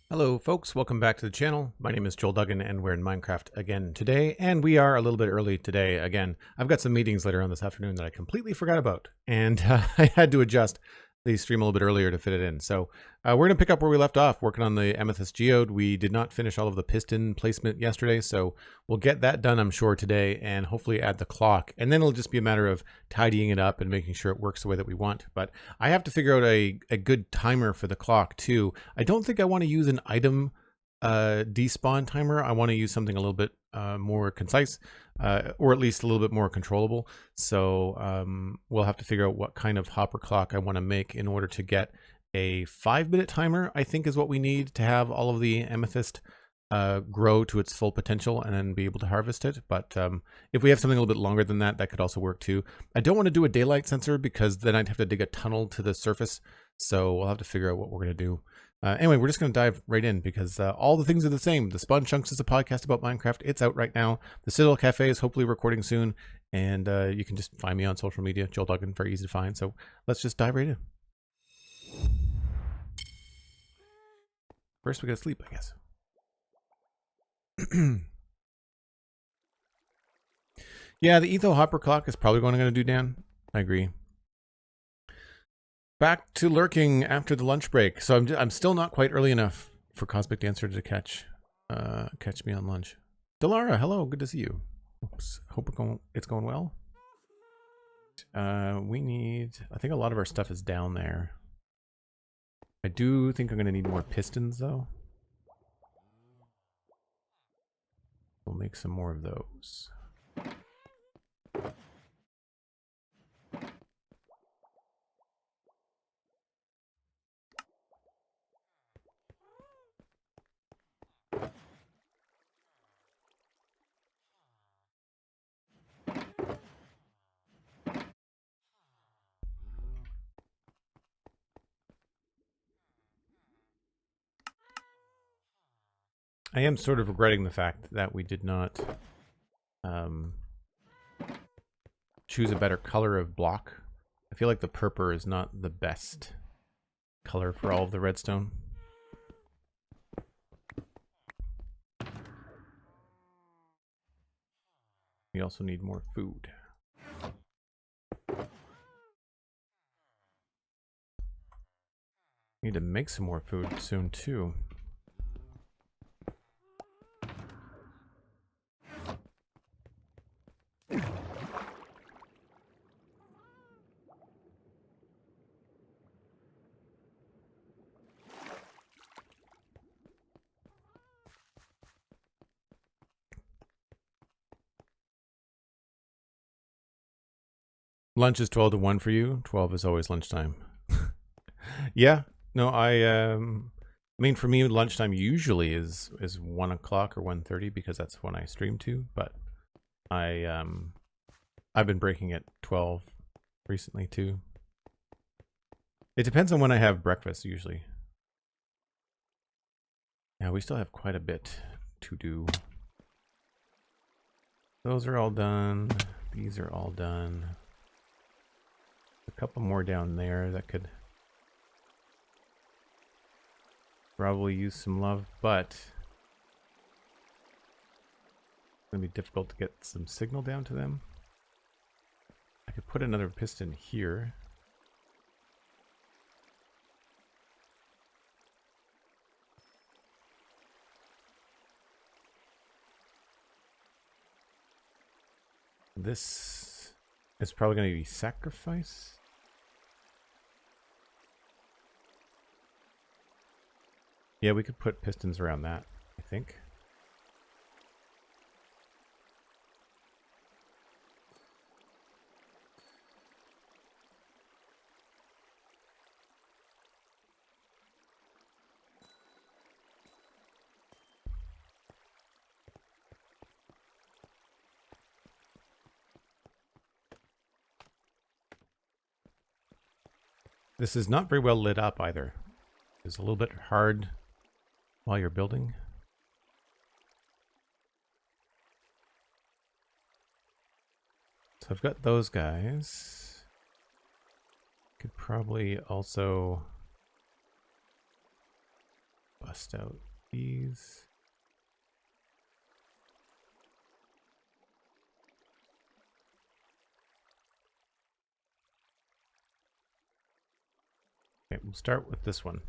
Hello folks, welcome back to the channel. My name is Joel Duggan and we're in Minecraft again today, and we are a little bit early today again. I've got some meetings later on this afternoon that I completely forgot about, and I had to adjust the stream a little bit earlier to fit it in. So we're going to pick up where we left off, working on the Amethyst geode. We did not finish all of the piston placement yesterday, so we'll get that done, I'm sure, today, and hopefully add the clock. And then it'll just be a matter of tidying it up and making sure it works the way that we want. But I have to figure out a good timer for the clock too. I don't think I want to use an item despawn timer. I want to use something a little bit more concise, or at least a little bit more controllable. So we'll have to figure out what kind of hopper clock I want to make in order to get a 5-minute timer, I think is what we need to have all of the amethyst grow to its full potential and then be able to harvest it. But if we have something a little bit longer than that, that could also work too. I don't want to do a daylight sensor because then I'd have to dig a tunnel to the surface. So we'll have to figure out what we're going to do. Anyway, we're just going to dive right in because all the things are the same. The Spawn Chunks is a podcast about Minecraft. It's out right now. The Citadel Cafe is hopefully recording soon. And you can just find me on social media. Joel Duggan, very easy to find. So let's just dive right in. First, we got to sleep, I guess. Yeah, the Etho Hopper Clock is probably what I'm going to do, Dan. I agree. Back to lurking after the lunch break. So I'm still not quite early enough for Cosmic Dancer to catch me on lunch. Dalara, hello, good to see you. Oops, hope it's going well. We need, I think a lot of our stuff is down there. I do think I'm going to need more pistons though. We'll make some more of those. I am sort of regretting the fact that we did not choose a better color of block. I feel like the purple is not the best color for all of the redstone. We also need more food. Need to make some more food soon too. Lunch is 12 to 1 for you. 12 is always lunchtime. Yeah. No, I mean, for me, lunchtime usually is 1 o'clock or 1:30 because that's when I stream to. But I've been breaking at 12 recently too. It depends on when I have breakfast usually. Yeah, we still have quite a bit to do. Those are all done. These are all done. A couple more down there that could probably use some love, but it's gonna be difficult to get some signal down to them. I could put another piston here. This is probably going to be sacrifice. Yeah, we could put pistons around that, I think. This is not very well lit up either. It's a little bit hard while you're building. So I've got those guys. Could probably also Bust out these. Okay, we'll start with this one.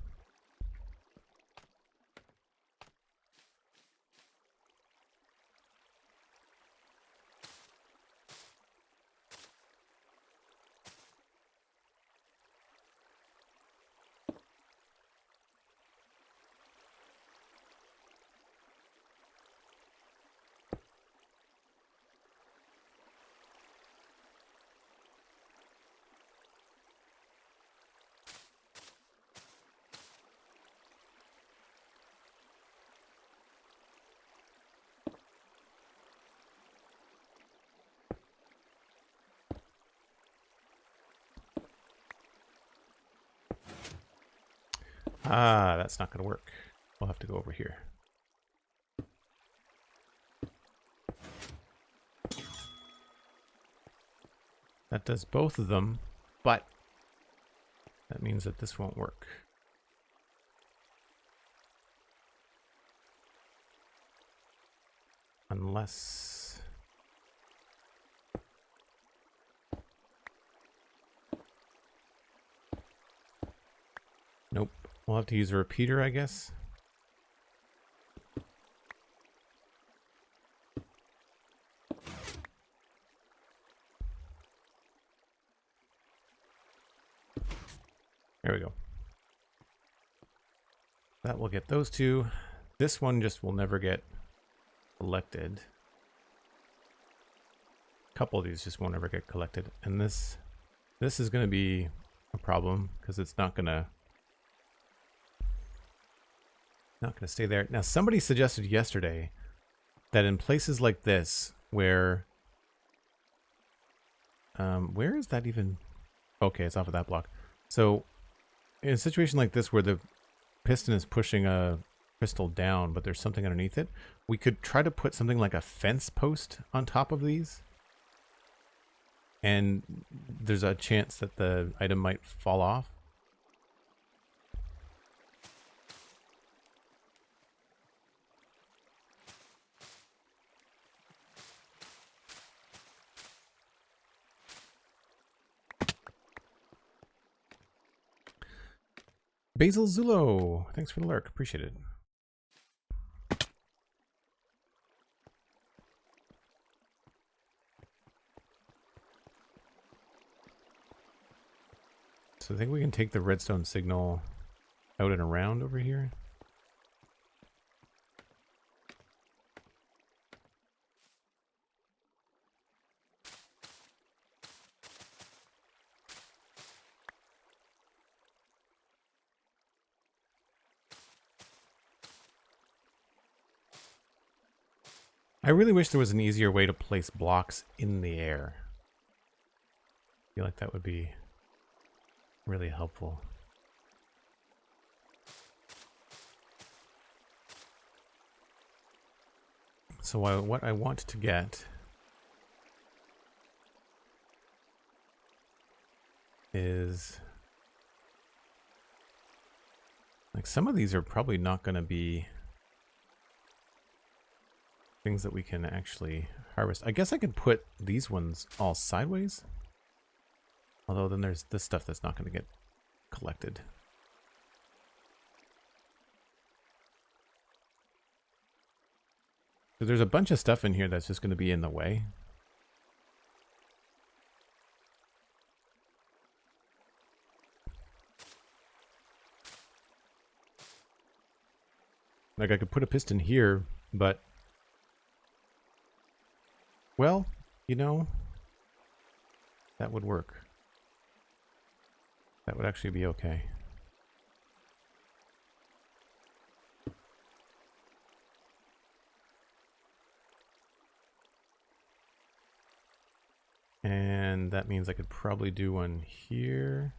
Ah, that's not going to work. We'll have to go over here. That does both of them, but that means that this won't work. Unless... Nope. We'll have to use a repeater, I guess. There we go. That will get those two. This one just will never get collected. A couple of these just won't ever get collected. And this is going to be a problem because it's not going to stay there. Now, somebody suggested yesterday that in places like this where is that even? Okay, it's off of that block. So in a situation like this where the piston is pushing a crystal down, but there's something underneath it, we could try to put something like a fence post on top of these. And there's a chance that the item might fall off. Basil Zulo, thanks for the lurk. Appreciate it. So I think we can take the redstone signal out and around over here. I really wish there was an easier way to place blocks in the air. I feel like that would be really helpful. So what I want to get is, like, some of these are probably not going to be things that we can actually harvest. I guess I could put these ones all sideways. Although then there's this stuff that's not going to get collected. So there's a bunch of stuff in here that's just going to be in the way. Like, I could put a piston here, but, well, you know, that would work. That would actually be okay. And that means I could probably do one here.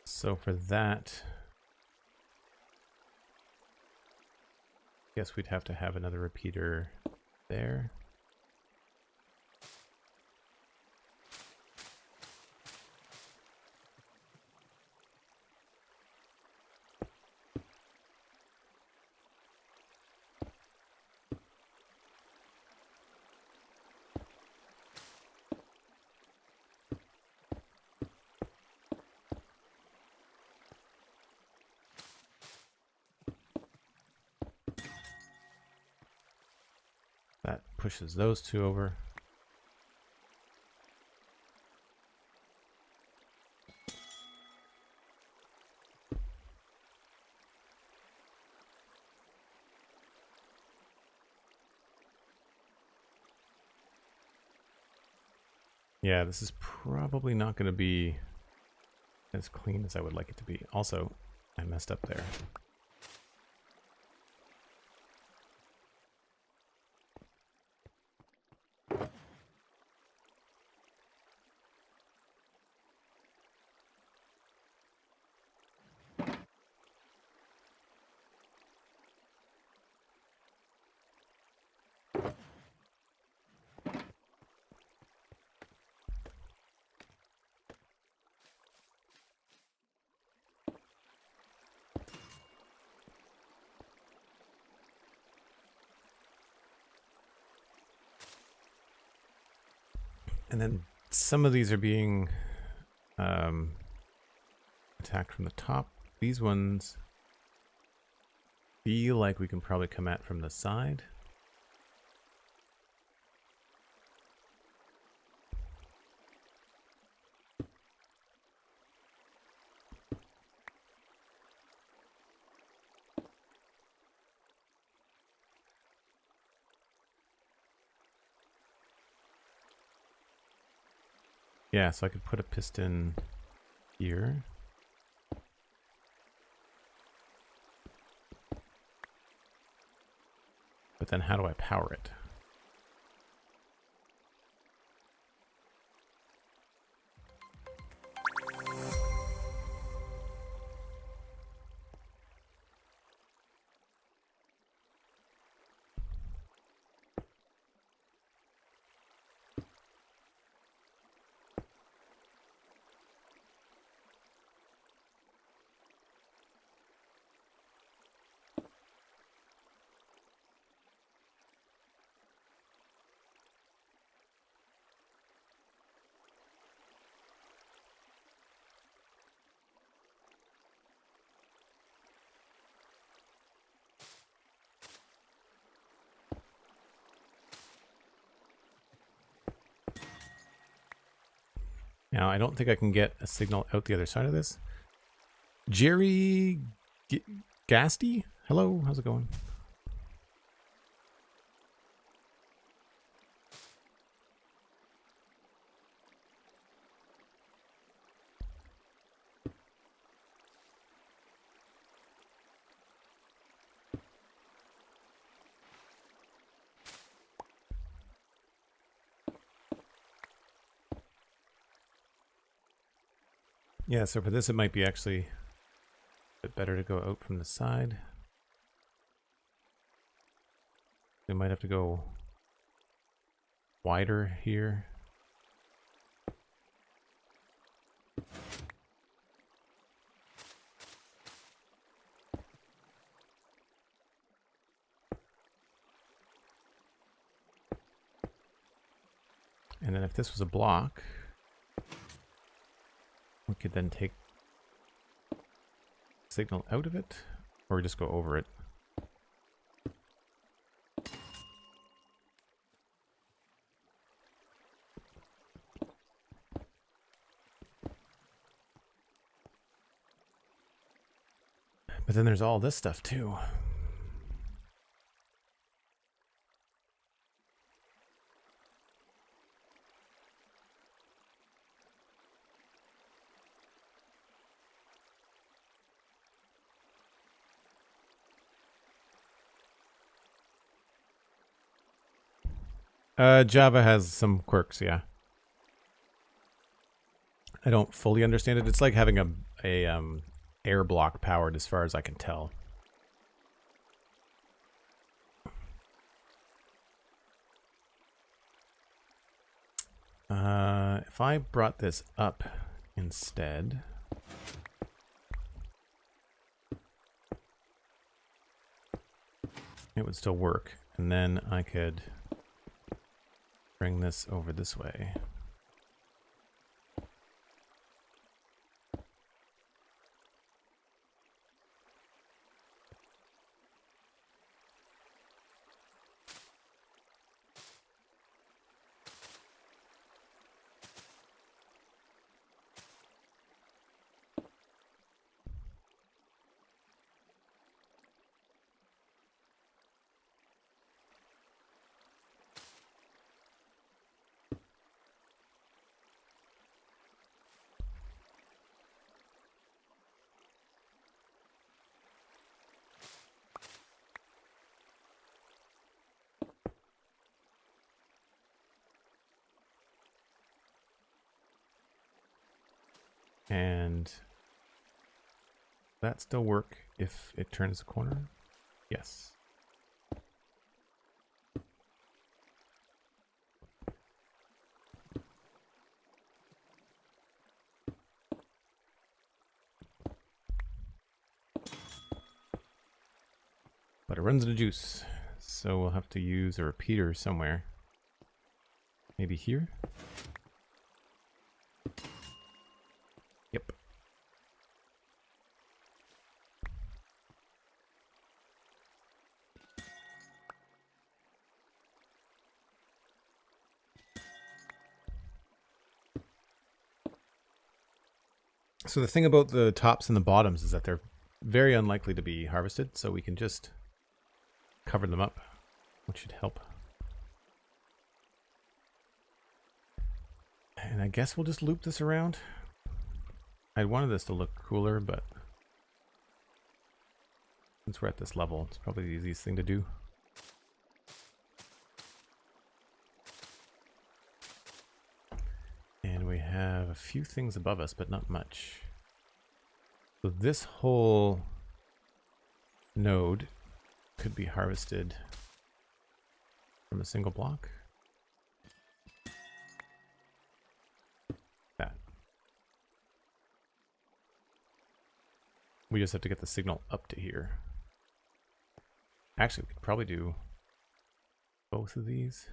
So for that, Guess we'd have to have another repeater there. That pushes those two over. Yeah, this is probably not going to be as clean as I would like it to be. Also, I messed up there. And then some of these are being attacked from the top. These ones feel like we can probably come at from the side. Yeah, so I could put a piston here. But then how do I power it? Now, I don't think I can get a signal out the other side of this. Jerry Gasty? Hello, how's it going? Yeah, so for this it might be actually a bit better to go out from the side. We might have to go wider here. And then if this was a block, we could then take signal out of it, or just go over it. But then there's all this stuff too. Java has some quirks, yeah. I don't fully understand it. It's like having a air block powered as far as I can tell. If I brought this up instead, it would still work. And then I could bring this over this way. And that still work if it turns the corner? Yes. But it runs into juice, so we'll have to use a repeater somewhere. Maybe here? Yep. So the thing about the tops and the bottoms is that they're very unlikely to be harvested, so we can just cover them up, which should help. And I guess we'll just loop this around. I wanted this to look cooler, but since we're at this level, it's probably the easiest thing to do. And we have a few things above us, but not much. So this whole node could be harvested from a single block. That. We just have to get the signal up to here. Actually, we could probably do both of these.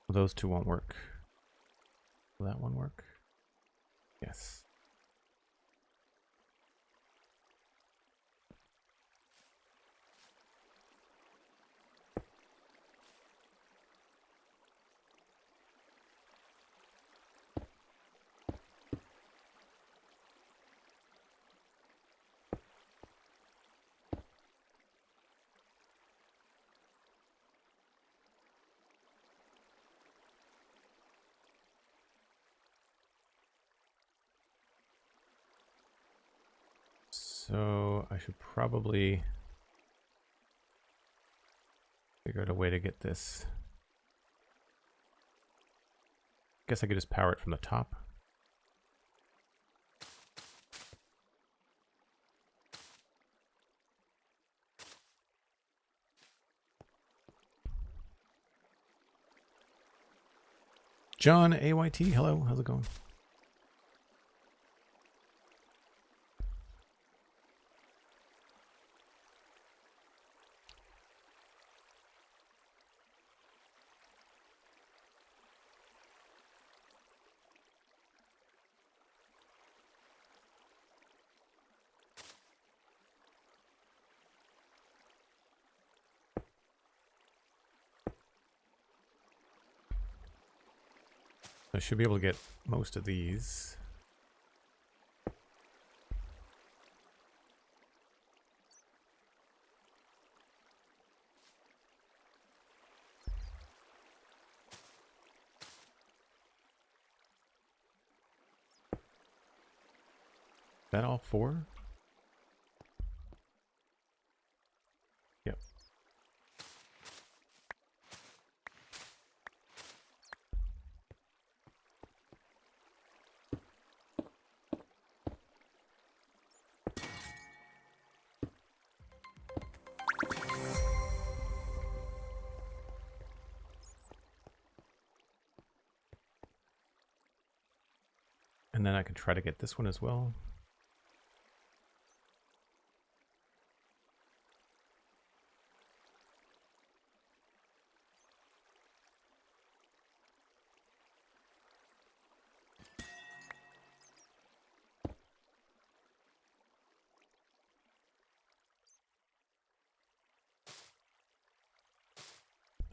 Those two won't work. Will that one work? Yes. So I should probably figure out a way to get this. Guess I could just power it from the top. John AYT, hello, how's it going? I should be able to get most of these. Is that all four? Yep. And then I can try to get this one as well.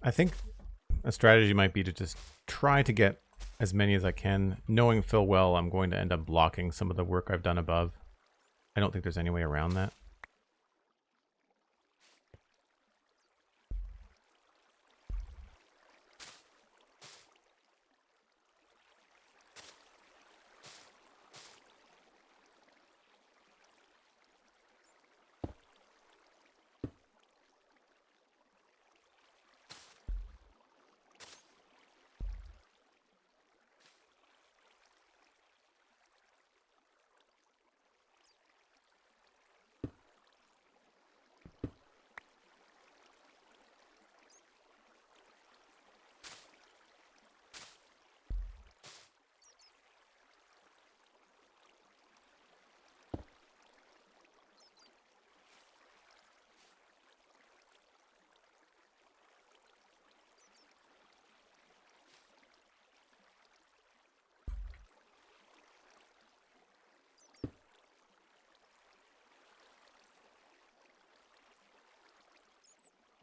I think a strategy might be to just try to get as many as I can, knowing full well I'm going to end up blocking some of the work I've done above. I don't think there's any way around that.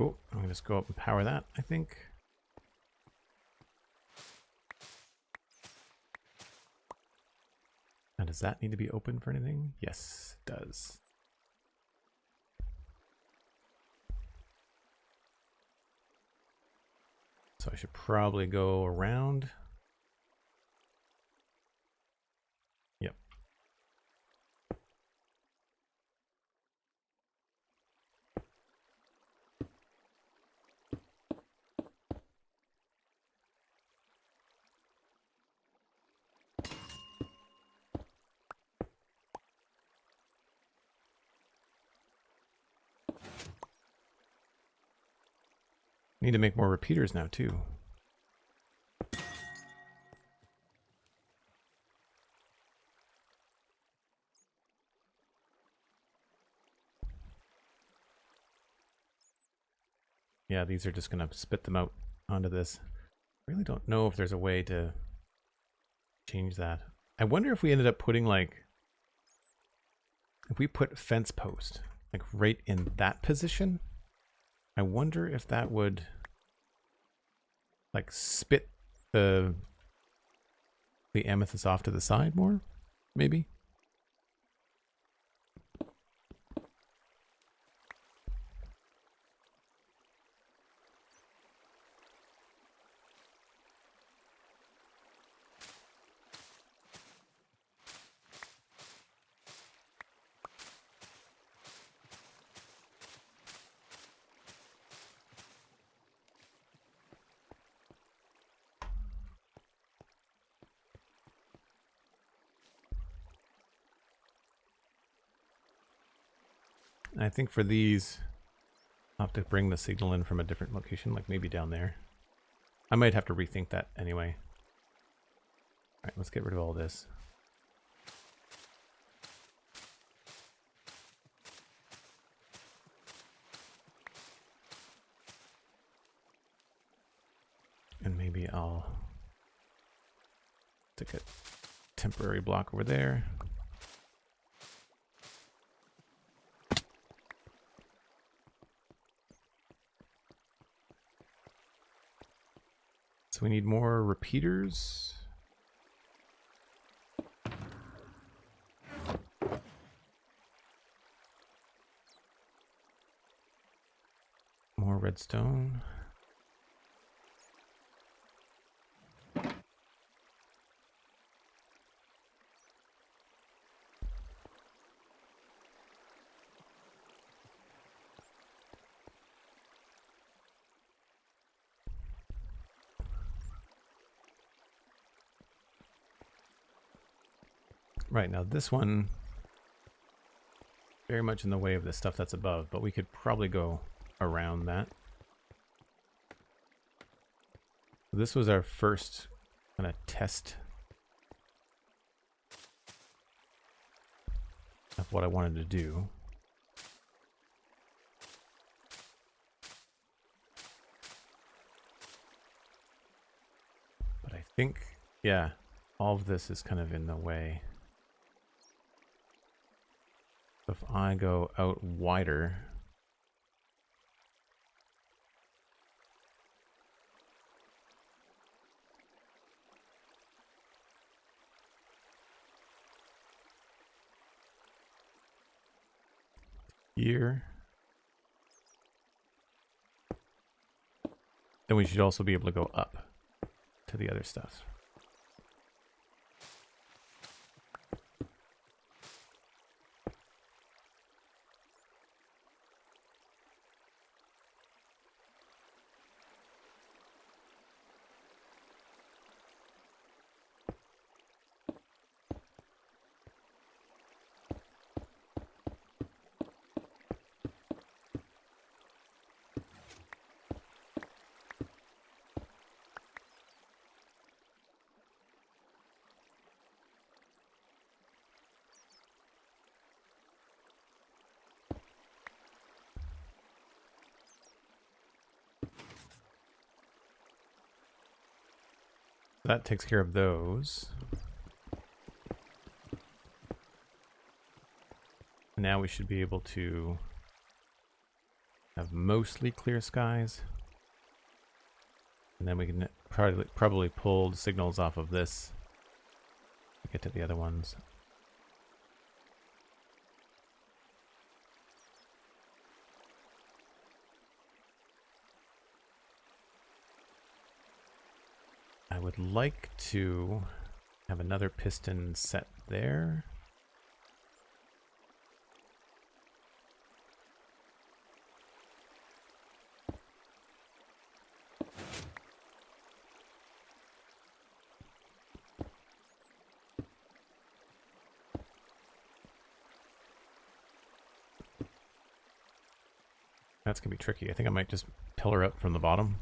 Oh, I'm going to just go up and power that, I think. Now, does that need to be open for anything? Yes, it does. So I should probably go around. Yep. Need to make more repeaters now, too. Yeah, these are just going to spit them out onto this. I really don't know if there's a way to change that. I wonder if we ended up putting, like, if we put fence post, like, right in that position, I wonder if that would, like, spit the amethyst off to the side more, maybe? I think for these, I'll have to bring the signal in from a different location, like maybe down there. I might have to rethink that anyway. All right, let's get rid of all this. And maybe I'll take a temporary block over there. So we need more repeaters. More redstone. Right, now this one, very much in the way of the stuff that's above, but we could probably go around that. This was our first kind of test of what I wanted to do. But I think, yeah, all of this is kind of in the way. So if I go out wider, here, then we should also be able to go up to the other stuff. That takes care of those. Now we should be able to have mostly clear skies. And then we can probably pull the signals off of this to get to the other ones. I would like to have another piston set there. That's gonna be tricky. I think I might just pillar up from the bottom.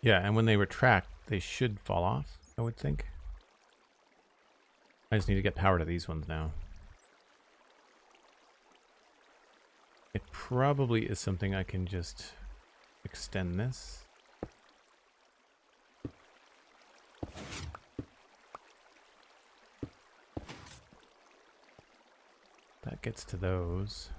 Yeah, and when they retract, they should fall off, I would think. I just need to get power to these ones now. It probably is something I can just extend this. That gets to those.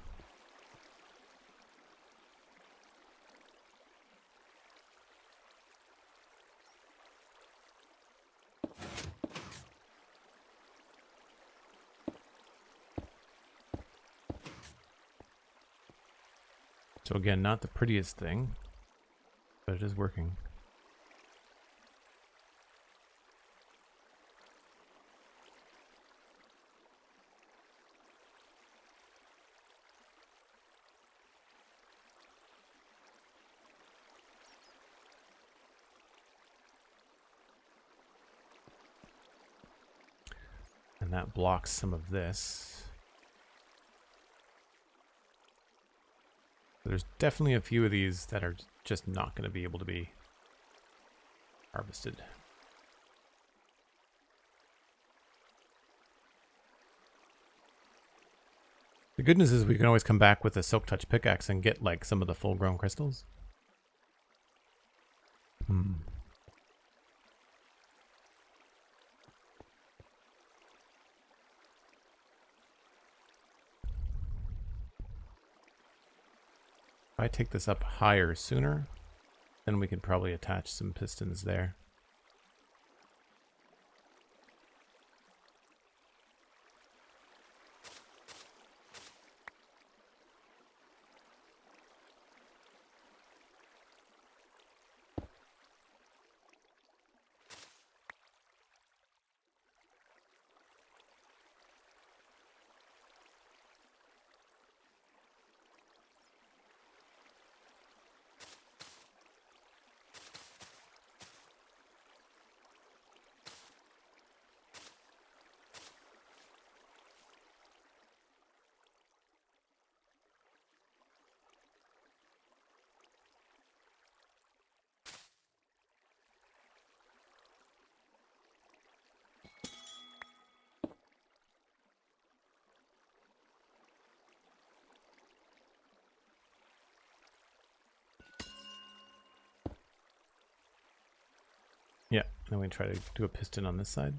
So again, not the prettiest thing, but it is working. And that blocks some of this. There's definitely a few of these that are just not going to be able to be harvested. The good news is we can always come back with a Silk Touch pickaxe and get like some of the full-grown crystals. If I take this up higher sooner, then we can probably attach some pistons there. then we try to do a piston on this side.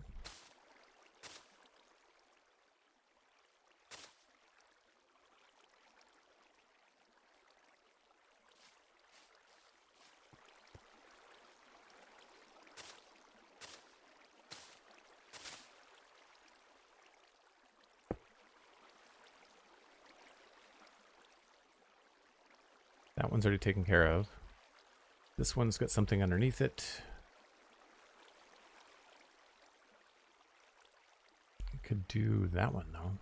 That one's already taken care of. This one's got something underneath it. Could do that one though.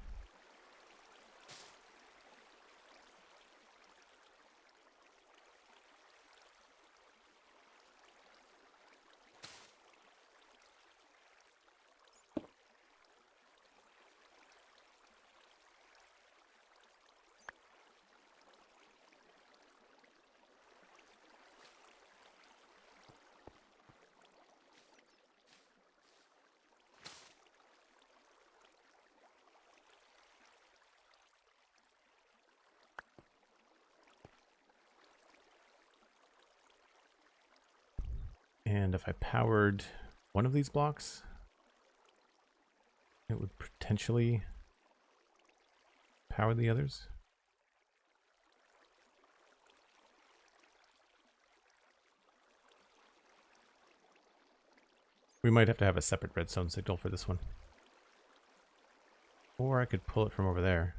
And if I powered one of these blocks, it would potentially power the others. We might have to have a separate redstone signal for this one. Or I could pull it from over there.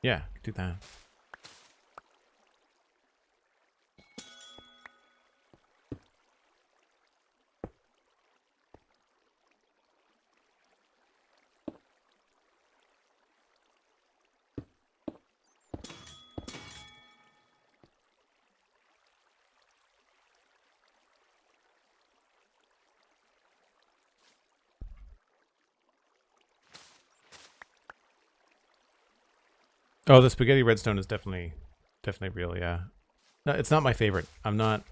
Yeah, do that. Oh, the spaghetti redstone is definitely real, yeah. No, it's not my favorite. I'm not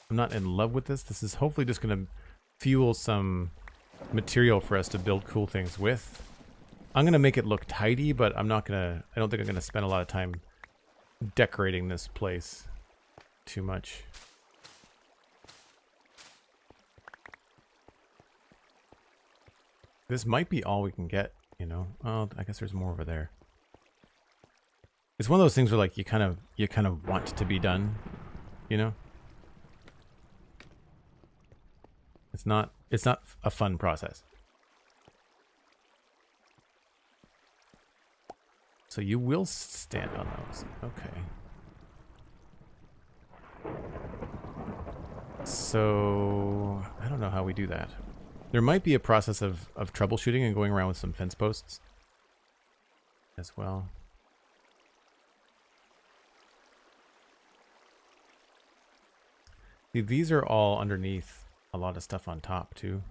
in love with this. This is hopefully just gonna fuel some material for us to build cool things with. I'm gonna make it look tidy, but I don't think I'm gonna spend a lot of time decorating this place too much. This might be all we can get, you know. Oh, I guess there's more over there. It's one of those things where like you kind of want to be done, you know? It's not a fun process. So you will stand on those. Okay. So I don't know how we do that. There might be a process of troubleshooting and going around with some fence posts as well. See, these are all underneath a lot of stuff on top too.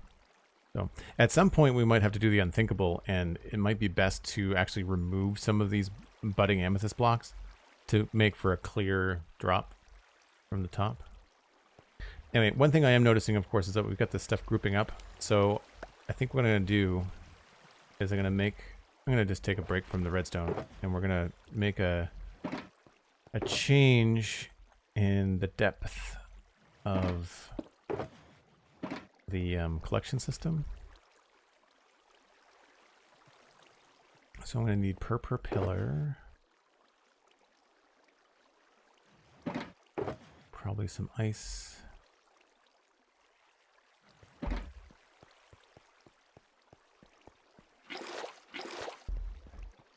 So at some point we might have to do the unthinkable, and it might be best to actually remove some of these budding amethyst blocks to make for a clear drop from the top. Anyway, one thing I am noticing, of course, is that we've got this stuff grouping up. So I think what I'm going to do is I'm going to just take a break from the redstone, and we're going to make a change in the depth of the collection system. So I'm going to need per pillar. Probably some ice.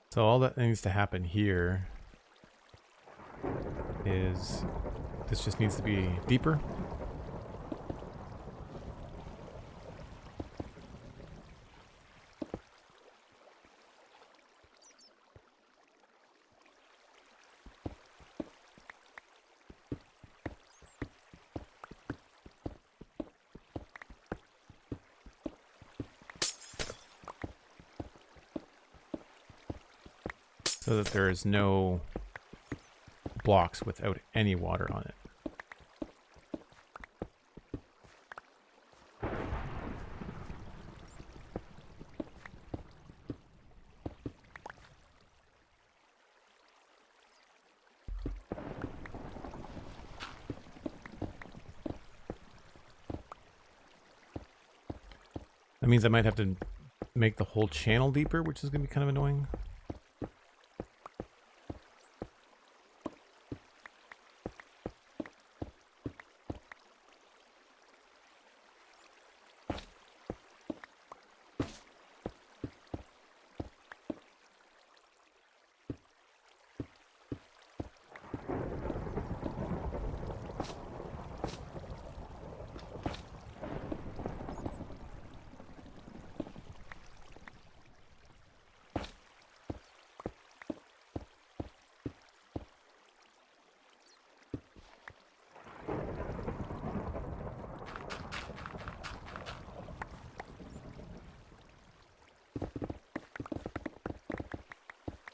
So all that needs to happen here is this just needs to be deeper. So that there is no blocks without any water on it. That means I might have to make the whole channel deeper, which is going to be kind of annoying.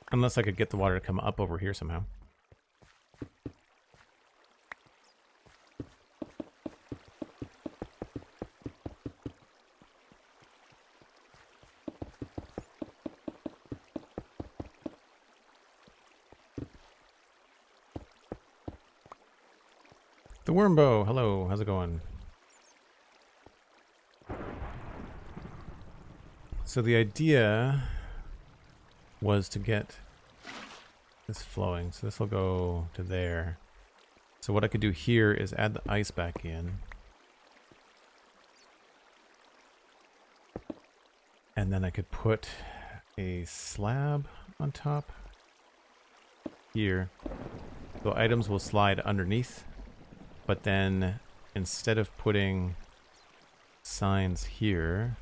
Unless I could get the water to come up over here somehow. The Wormbow, hello, how's it going? So the idea was to get this flowing. So this will go to there. So what I could do here is add the ice back in. And then I could put a slab on top here. So items will slide underneath. But then instead of putting signs here,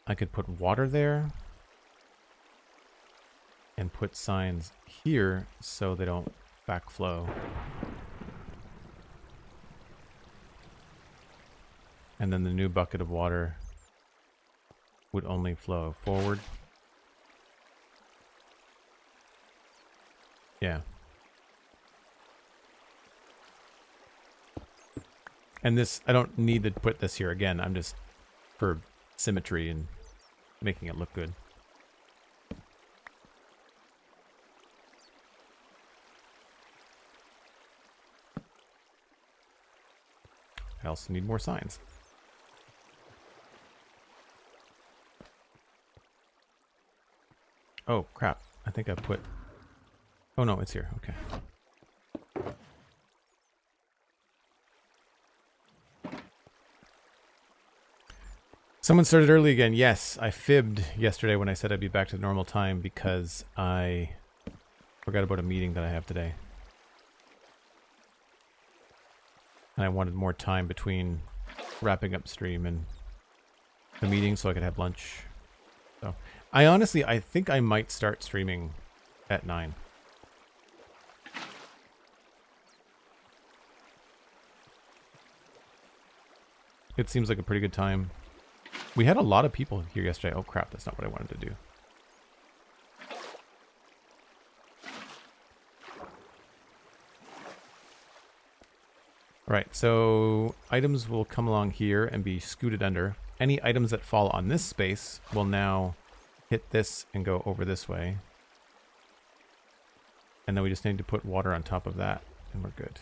I could put water there and put signs here so they don't backflow. And then the new bucket of water would only flow forward. Yeah. And this, I don't need to put this here again. I'm just for symmetry and making it look good. I also need more signs. Oh, crap. I think I put... Oh, no, it's here. Okay. Someone started early again. Yes, I fibbed yesterday when I said I'd be back to the normal time because I forgot about a meeting that I have today. And I wanted more time between wrapping up stream and the meeting so I could have lunch. So I honestly, I think I might start streaming at 9. It seems like a pretty good time. We had a lot of people here yesterday. Oh crap, that's not what I wanted to do. Alright, so items will come along here and be scooted under. Any items that fall on this space will now hit this and go over this way. And then we just need to put water on top of that, and we're good.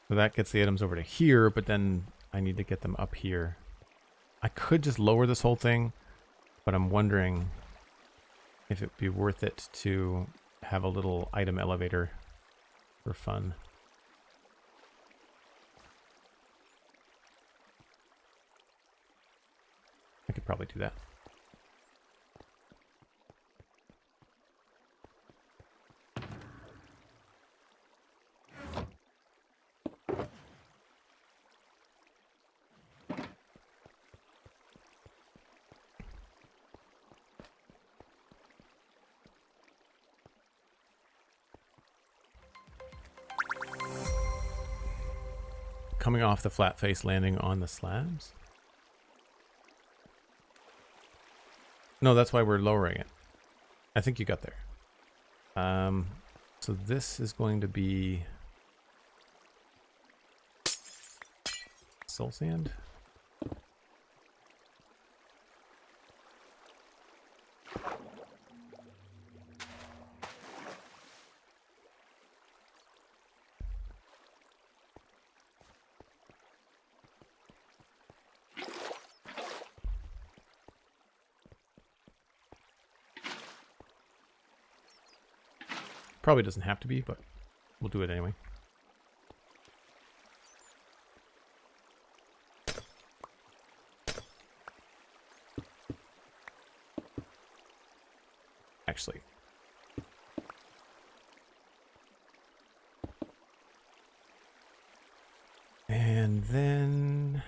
So that gets the items over to here, but then I need to get them up here. I could just lower this whole thing, but I'm wondering if it'd be worth it to have a little item elevator for fun. I could probably do that. Coming off the flat face, landing on the slabs? No, that's why we're lowering it. I think you got there. So this is going to be soul sand. Probably doesn't have to be, but we'll do it anyway. Actually. And then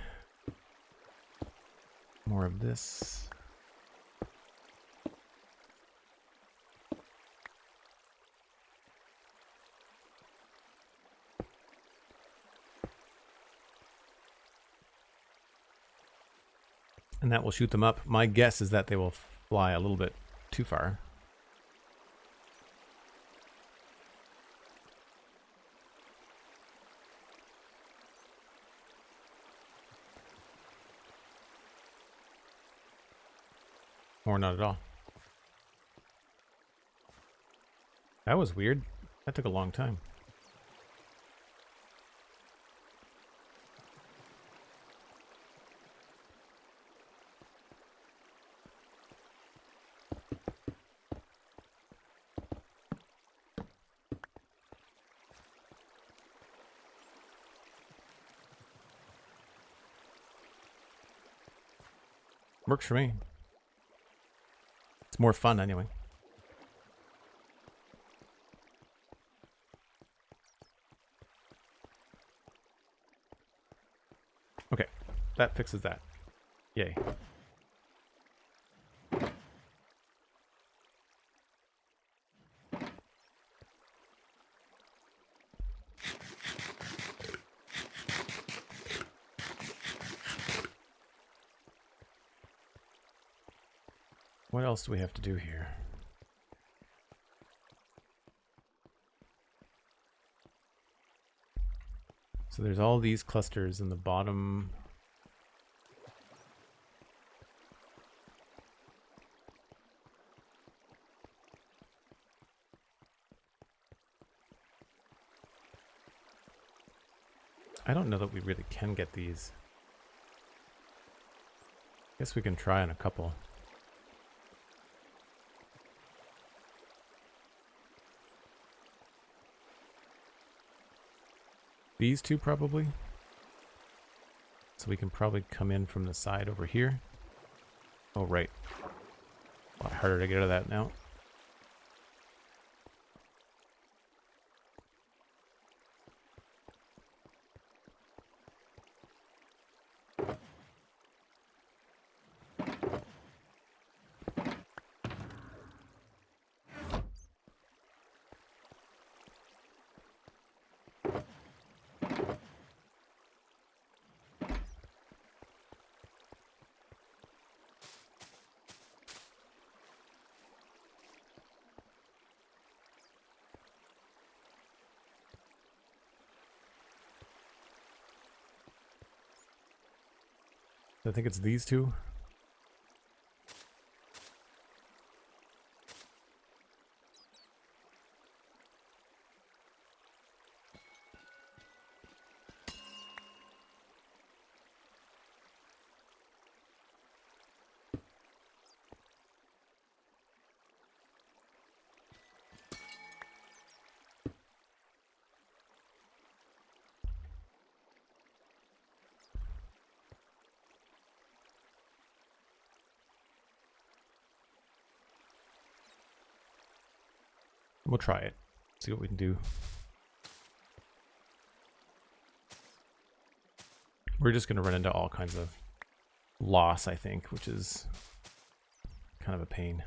more of this. And that will shoot them up. My guess is that they will fly a little bit too far. Or not at all. That was weird. That took a long time. Works for me. It's more fun anyway. Okay, that fixes that. Yay. What else do we have to do here? So there's all these clusters in the bottom. I don't know that we really can get these. Guess we can try on a couple. These two probably. So we can probably come in from the side over here. Oh, right. A lot harder to get out of that now. I think it's these two. We'll try it. See what we can do. We're just going to run into all kinds of loss, I think, which is kind of a pain.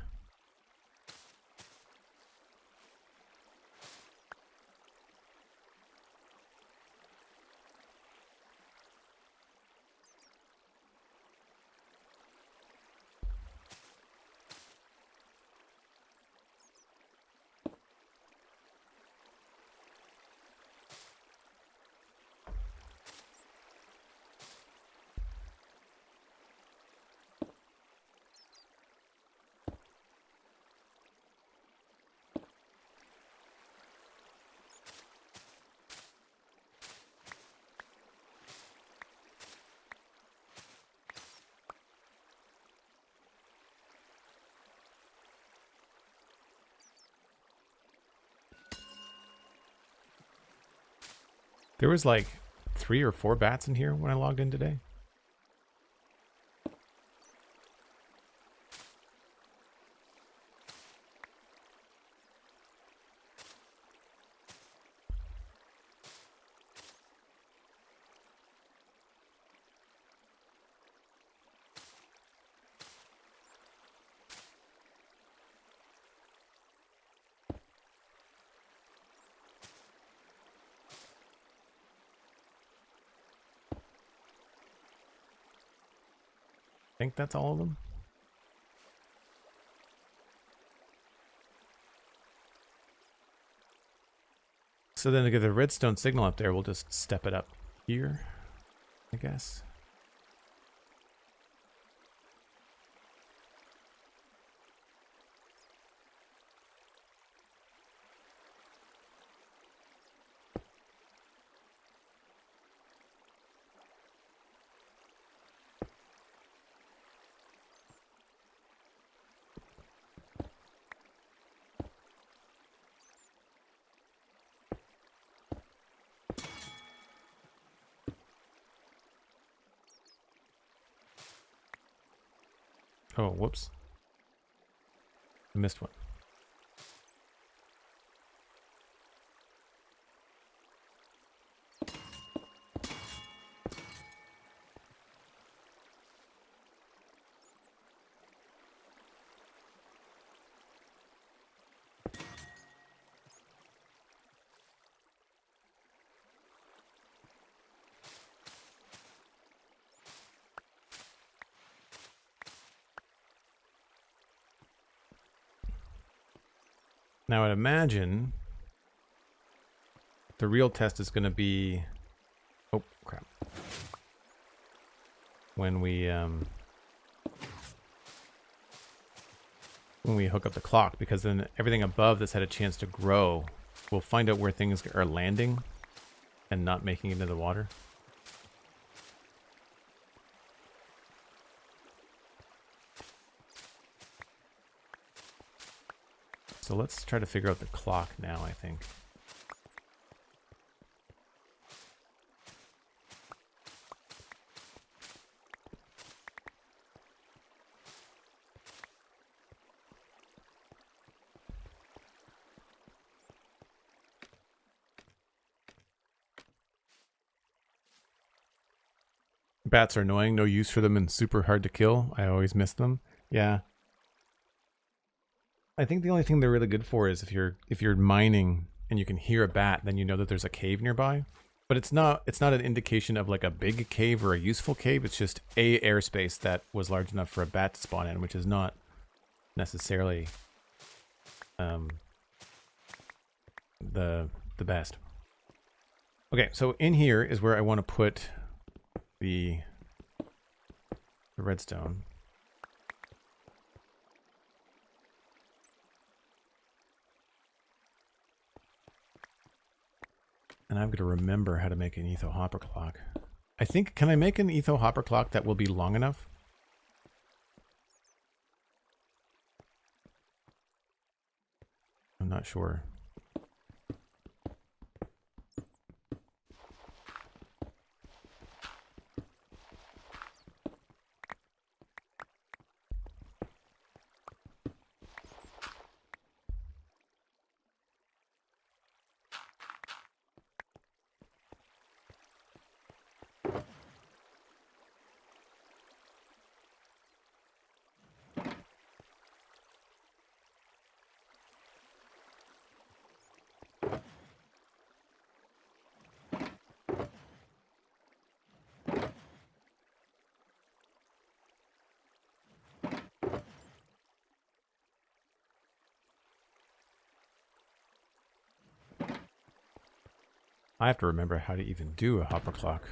There was like 3 or 4 bats in here when I logged in today. I think that's all of them. So then to get the redstone signal up there, we'll just step it up here, I guess. Oh, whoops. I missed one. Now I'd imagine the real test is going to be, oh crap, when we hook up the clock, because then everything above that's had a chance to grow, we'll find out where things are landing and not making it into the water. So let's try to figure out the clock now, I think. Bats are annoying, no use for them and super hard to kill. I always miss them. Yeah. I think the only thing they're really good for is if you're mining and you can hear a bat, then you know that there's a cave nearby. But it's not an indication of like a big cave or a useful cave. It's just a airspace that was large enough for a bat to spawn in, which is not necessarily the best. Okay, so in here is where I want to put the redstone. And I'm going to remember how to make an etho hopper clock. I think, can I make an etho hopper clock that will be long enough? I'm not sure. I have to remember how to even do a hopper clock.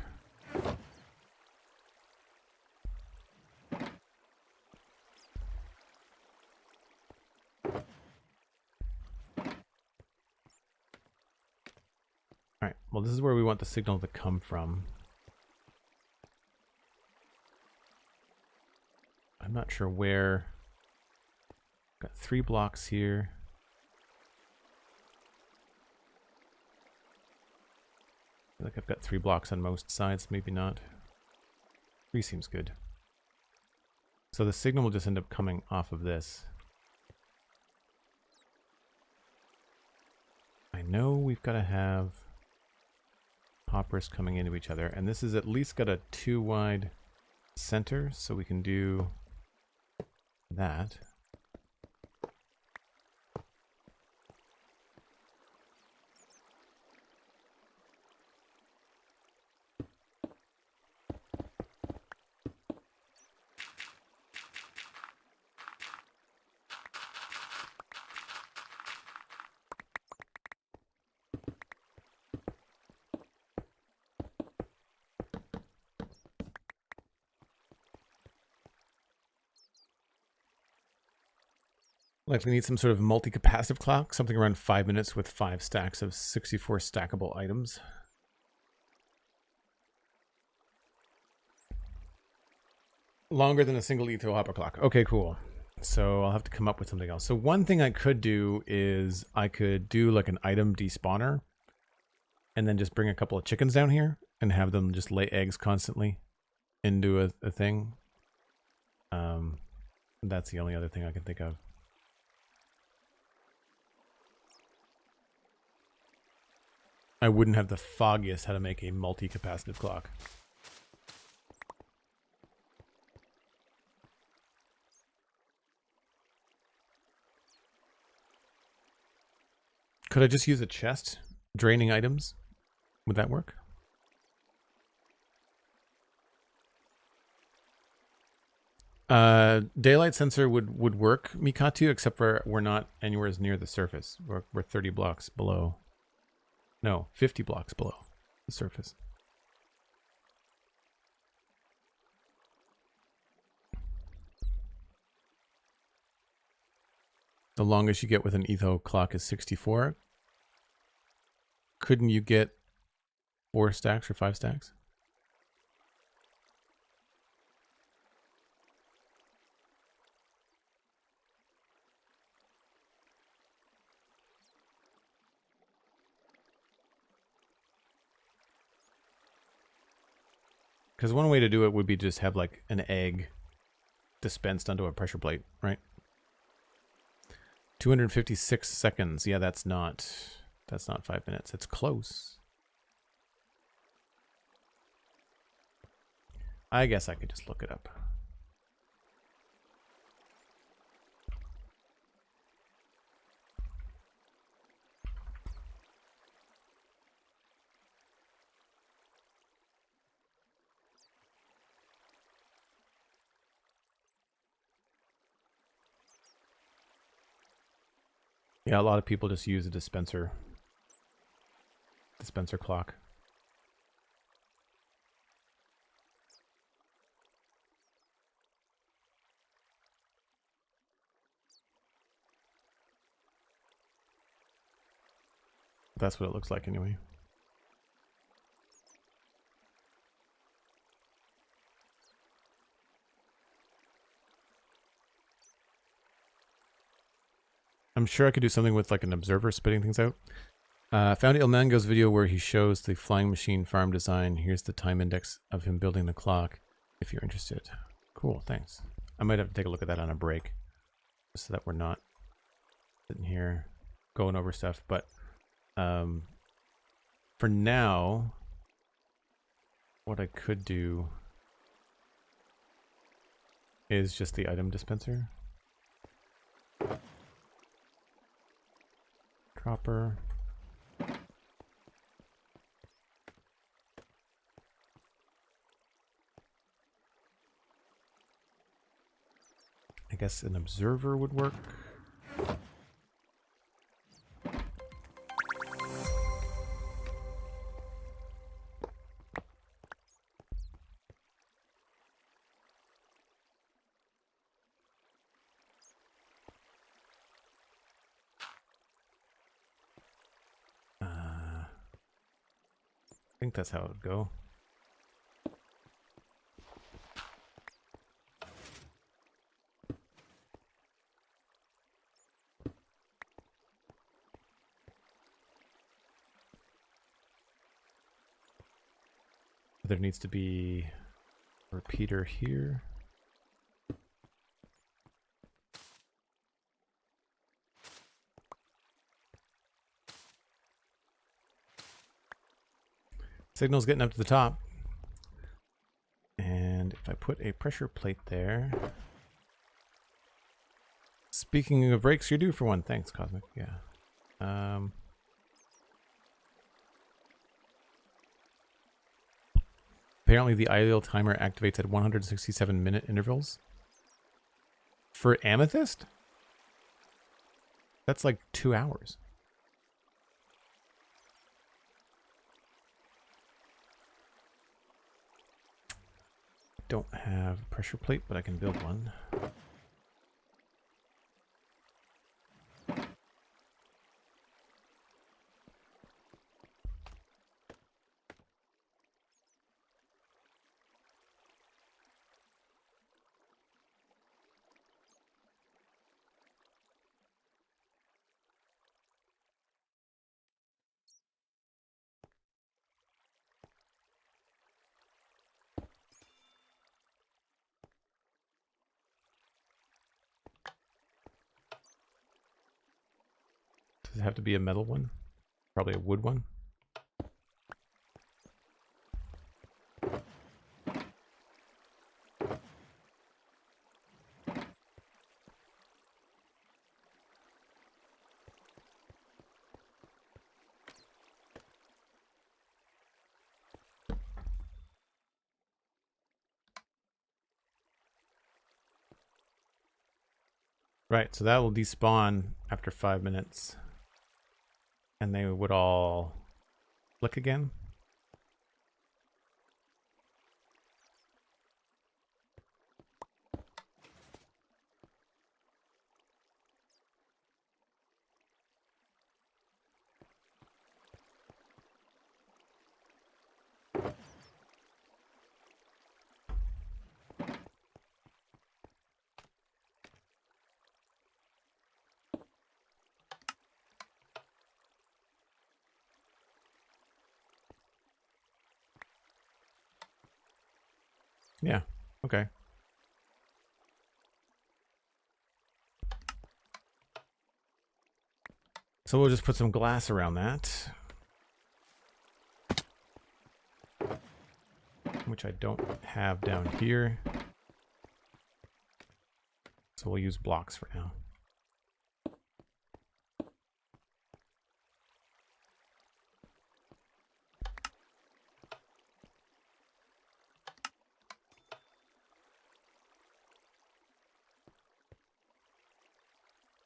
Alright, well this is where we want the signal to come from. I'm not sure where. Got 3 blocks here. feel like I've got 3 blocks on most sides, maybe not. 3 seems good. So the signal will just end up coming off of this. I know we've got to have hoppers coming into each other, and this is at least got a 2 wide center, so we can do that. Likely need some sort of multi-capacitive clock, something around 5 minutes with 5 stacks of 64 stackable items. Longer than a single etho hopper clock. Okay, cool. So I'll have to come up with something else. So one thing I could do is I could do like an item despawner and then just bring a couple of chickens down here and have them just lay eggs constantly into a thing. That's the only other thing I can think of. I wouldn't have the foggiest how to make a multi-capacitive clock. Could I just use a chest draining items? Would that work? Daylight sensor would work, Mikatu, except for we're not anywhere near the surface. We're 30 blocks below. No, 50 blocks below the surface. The longest you get with an etho clock is 64. Couldn't you get 4 stacks or 5 stacks? Because one way to do it would be just have like an egg dispensed onto a pressure plate, right? 256 seconds. Yeah, that's not 5 minutes. It's close. I guess I could just look it up. Yeah, a lot of people just use a dispenser clock. That's what it looks like anyway. I'm sure I could do something with like an observer spitting things out. Found Ilmango's video where he shows the flying machine farm design. Here's the time index of him building the clock, if you're interested. Cool, thanks. I might have to take a look at that on a break, just so that we're not sitting here going over stuff. But for now, what I could do is just the item dispenser. Dropper. I guess an observer would work. I think that's how it would go. There needs to be a repeater here. Signal's getting up to the top. And if I put a pressure plate there. Speaking of breaks, you're due for one. Thanks, Cosmic. Yeah. Apparently the idle timer activates at 167-minute intervals. For Amethyst? That's like 2 hours. Don't have a pressure plate, but I can build one. Does it have to be a metal one? Probably a wood one. Right, so that will despawn after 5 minutes. And they would all flick again. Yeah, okay. So we'll just put some glass around that. Which I don't have down here. So we'll use blocks for now.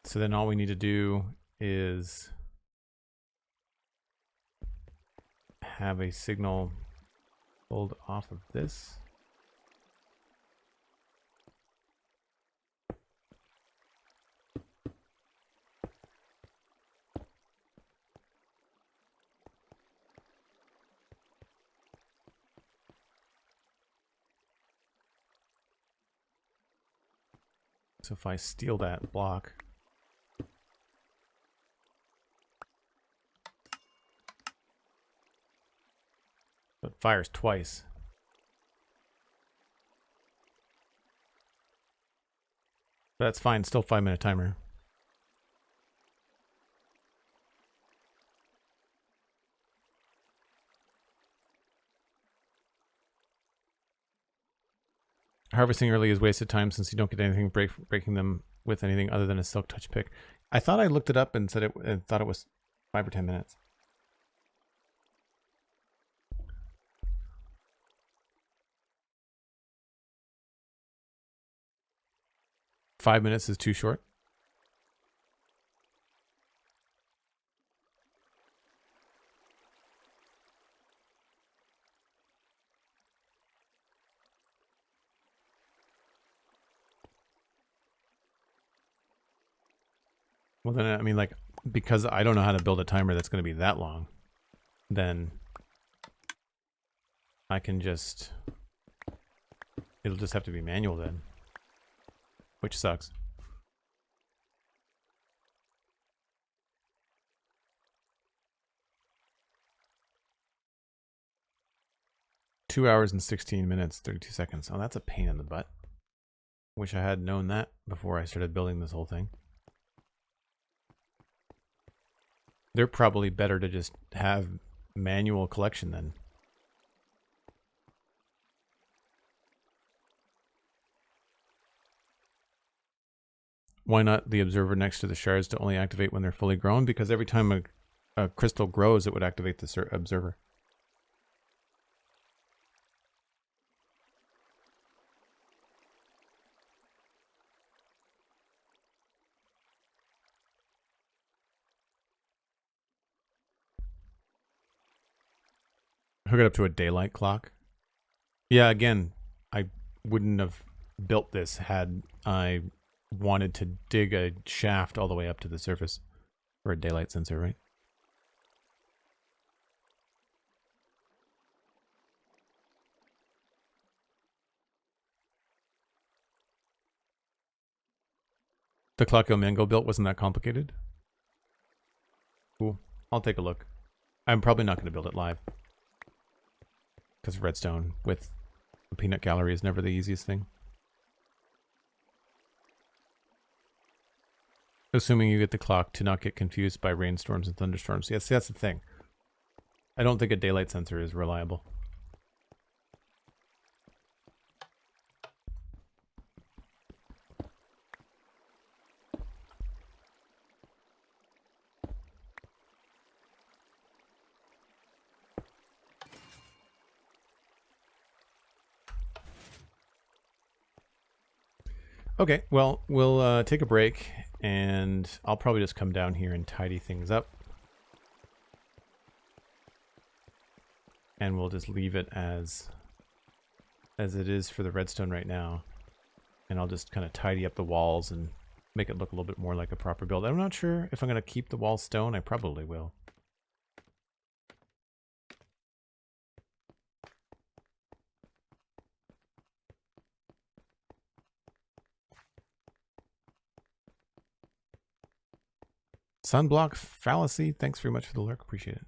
So then all we need to do is have a signal pulled off of this. So if I steal that block, it fires twice. But that's fine, still 5-minute timer. Harvesting early is wasted time since you don't get anything breaking them with anything other than a silk touch pick. I thought I looked it up and said it thought it was 5 or 10 minutes. Five minutes is too short. Well, then, I mean, like, because I don't know how to build a timer that's going to be that long, then I can just, it'll just have to be manual then, which sucks. 2 hours and 16 minutes, 32 seconds. Oh, that's a pain in the butt. Wish I had known that before I started building this whole thing. They're probably better to just have manual collection then. Why not the observer next to the shards to only activate when they're fully grown? Because every time a crystal grows, it would activate the observer. Hook it up to a daylight clock. Yeah, again, I wouldn't have built this had I wanted to dig a shaft all the way up to the surface for a daylight sensor, right? The clock Mango built wasn't that complicated. Cool. I'll take a look. I'm probably not going to build it live. Because redstone with a peanut gallery is never the easiest thing. Assuming you get the clock to not get confused by rainstorms and thunderstorms. Yes, that's the thing. I don't think a daylight sensor is reliable. Okay, well, we'll take a break, and I'll probably just come down here and tidy things up. And we'll just leave it as it is for the redstone right now. And I'll just kind of tidy up the walls and make it look a little bit more like a proper build. I'm not sure if I'm going to keep the wall stone. I probably will. Sunblock fallacy. Thanks very much for the lurk. Appreciate it.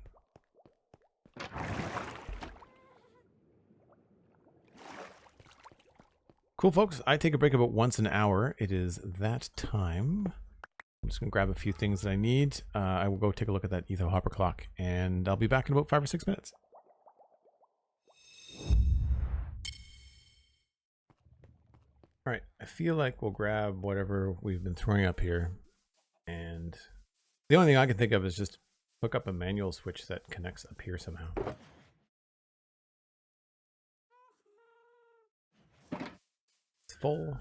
Cool, folks. I take a break about once an hour. It is that time. I'm just going to grab a few things that I need. I will go take a look at that etho hopper clock, and I'll be back in about 5 or 6 minutes. All right. I feel like we'll grab whatever we've been throwing up here, and the only thing I can think of is just hook up a manual switch that connects up here somehow. It's full.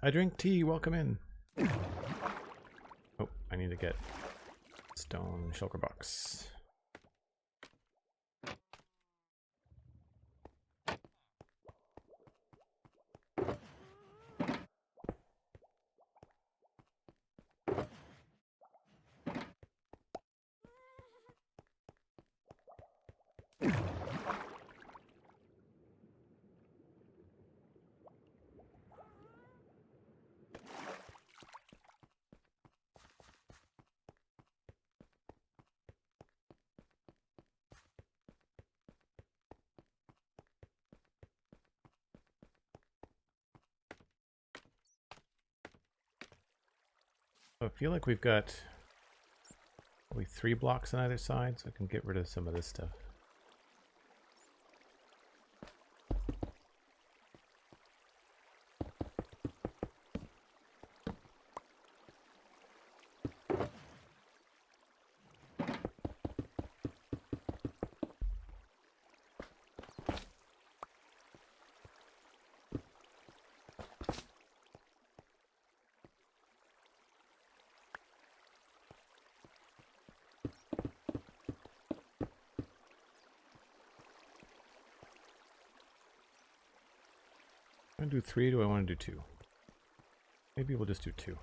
I drink tea. Welcome in. Oh, I need to get stone shulker box. I feel like we've got probably 3 blocks on either side, so I can get rid of some of this stuff. I want to do 3, do I want to do 2? Maybe we'll just do 2.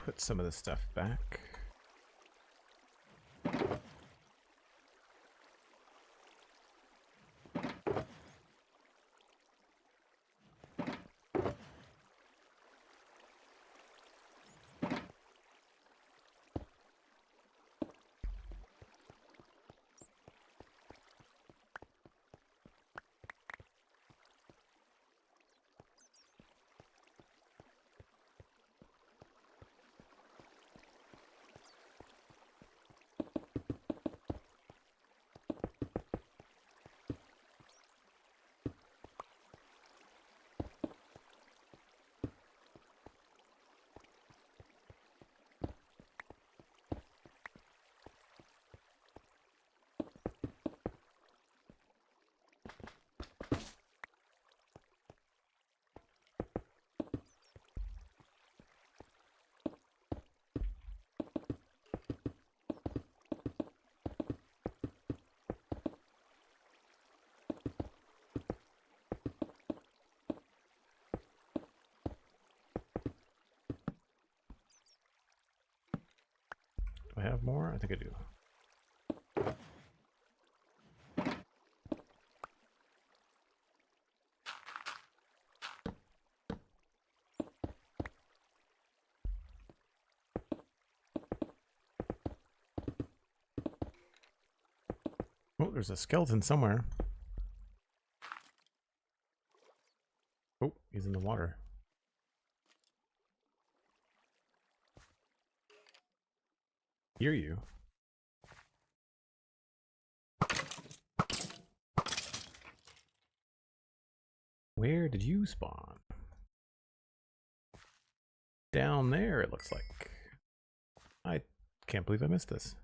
put some of this stuff back. Do I have more? I think I do. Oh, there's a skeleton somewhere. Oh, he's in the water. Hear you. Where did you spawn? Down there, it looks like. I can't believe I missed this.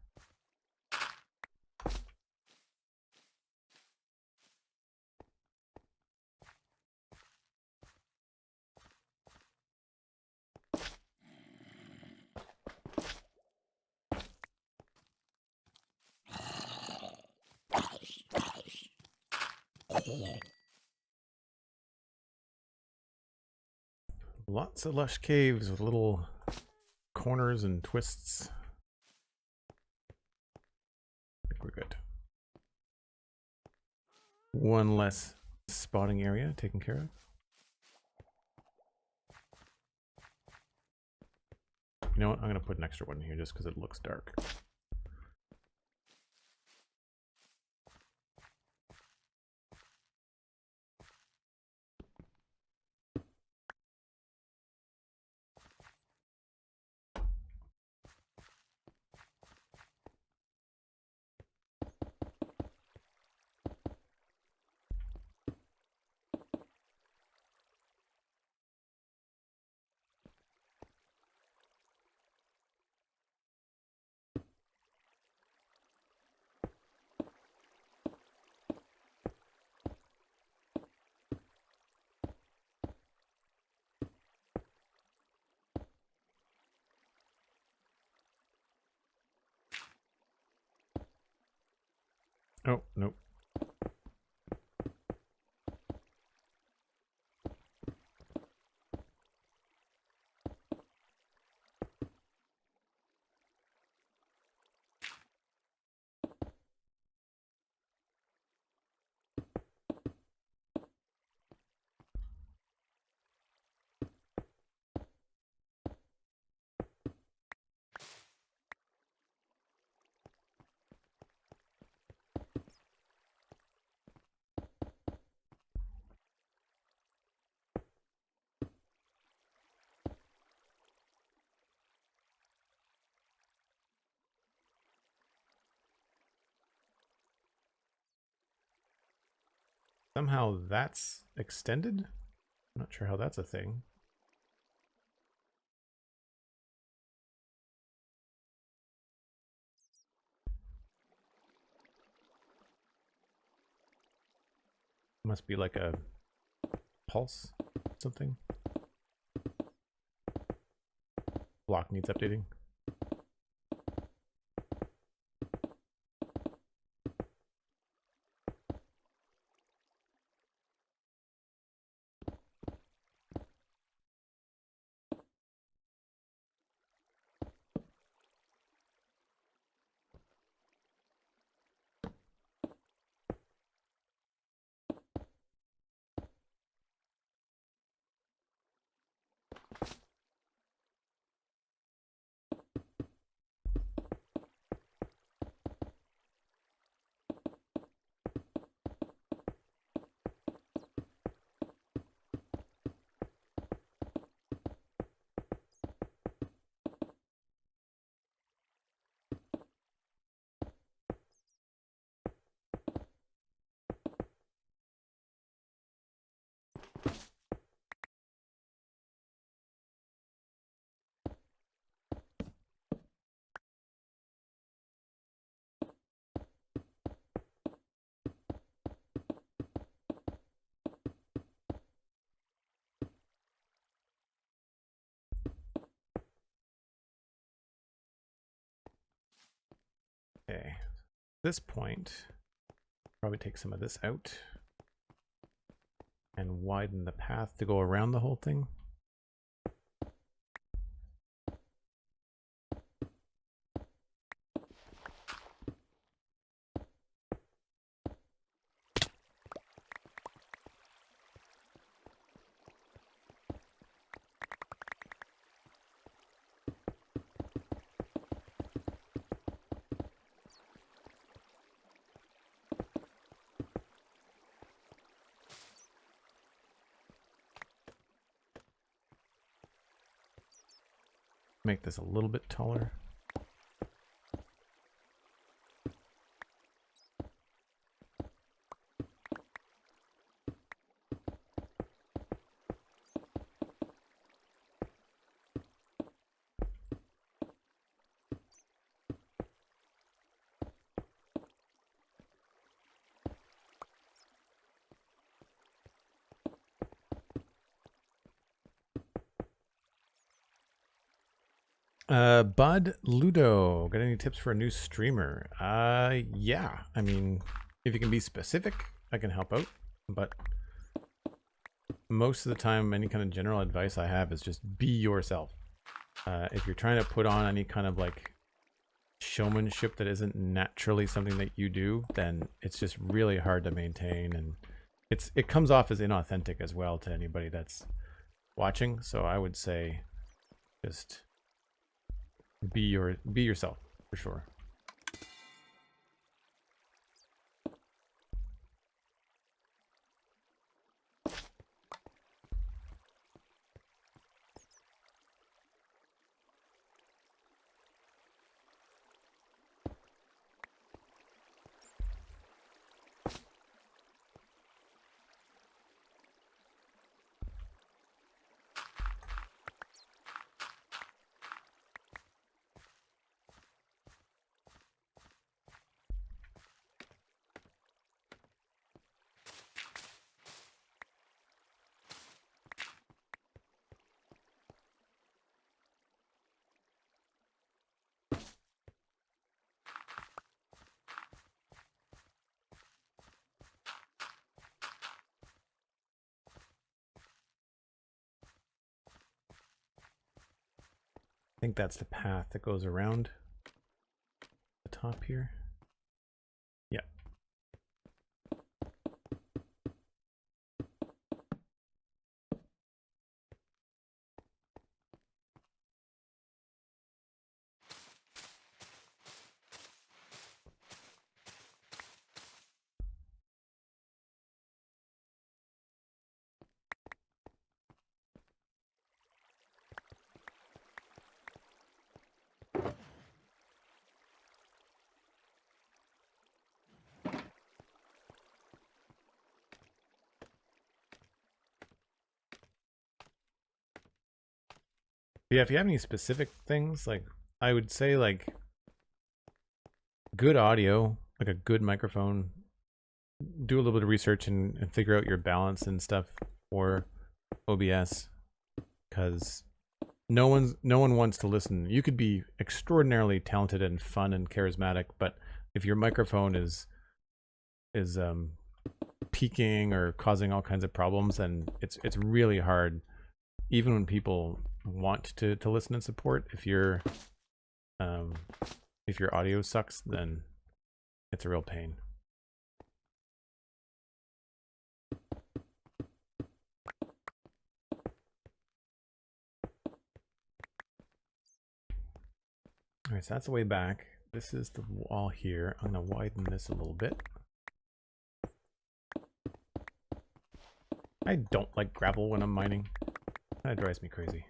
Lots of lush caves with little corners and twists. I think we're good. One less spotting area taken care of. You know what? I'm going to put an extra one here just because it looks dark. Oh, nope. Somehow that's extended? I'm not sure how that's a thing. Must be like a pulse something. Block needs updating. Okay, at this point, probably take some of this out and widen the path to go around the whole thing. Make this a little bit taller. Bud Ludo, got any tips for a new streamer? Yeah. I mean, if you can be specific, I can help out. But most of the time, any kind of general advice I have is just be yourself. If you're trying to put on any kind of like showmanship that isn't naturally something that you do, then it's just really hard to maintain, and it comes off as inauthentic as well to anybody that's watching. So I would say just be yourself for sure. I think that's the path that goes around the top here. Yeah. Yeah, if you have any specific things, like I would say like good audio, like a good microphone, do a little bit of research and figure out your balance and stuff for OBS, because no one wants to listen. You could be extraordinarily talented and fun and charismatic, but if your microphone is peaking or causing all kinds of problems, then it's really hard, even when people want to listen and support. If your audio sucks, then it's a real pain. All right, so that's the way back. This is the wall here. I'm going to widen this a little bit. I don't like gravel when I'm mining. That drives me crazy.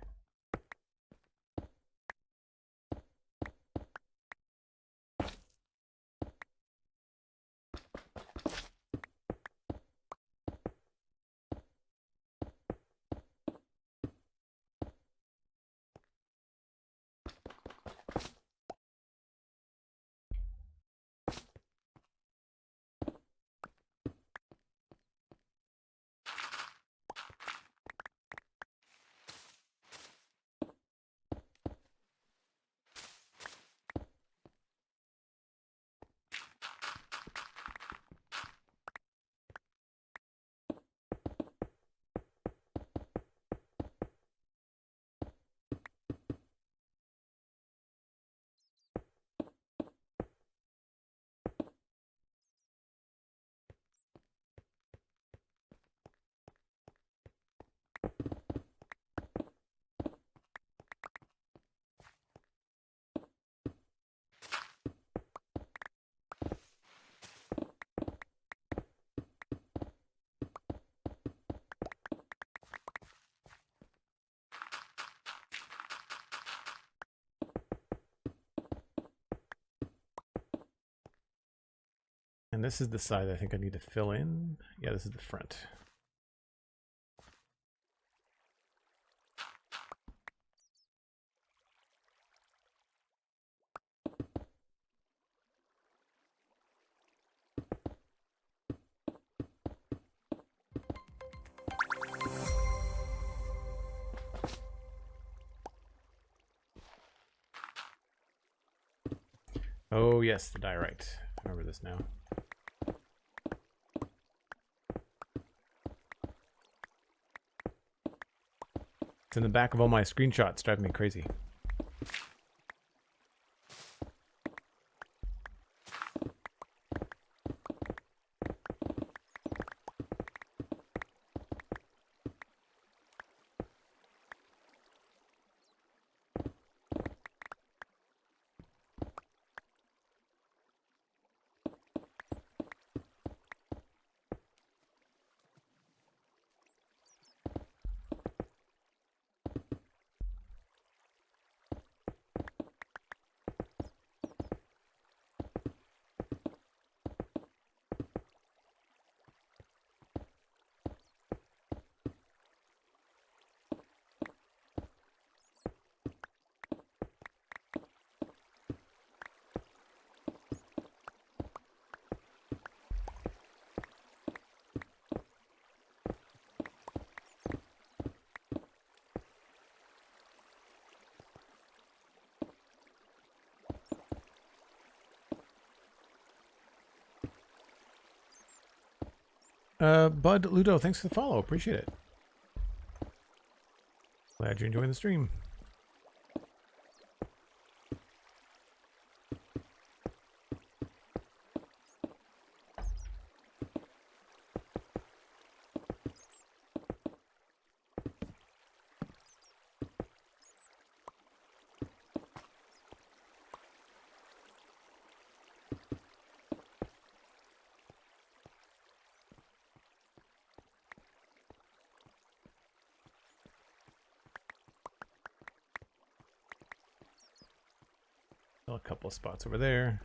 And this is the side I think I need to fill in. Yeah, this is the front. Oh yes, the diorite. I remember this now. It's in the back of all my screenshots, driving me crazy. Bud Ludo, thanks for the follow. Appreciate it. Glad you're enjoying the stream. Still a couple of spots over there.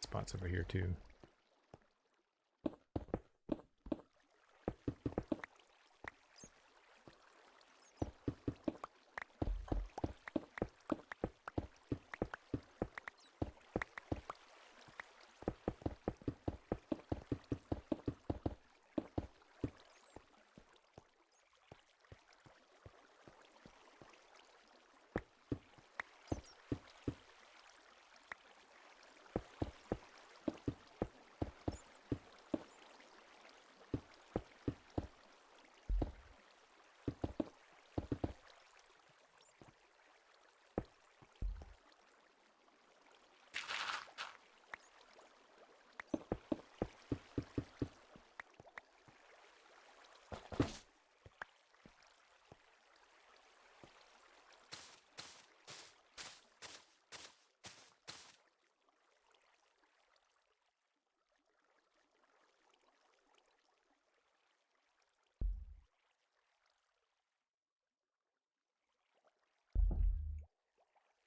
Spots over here too.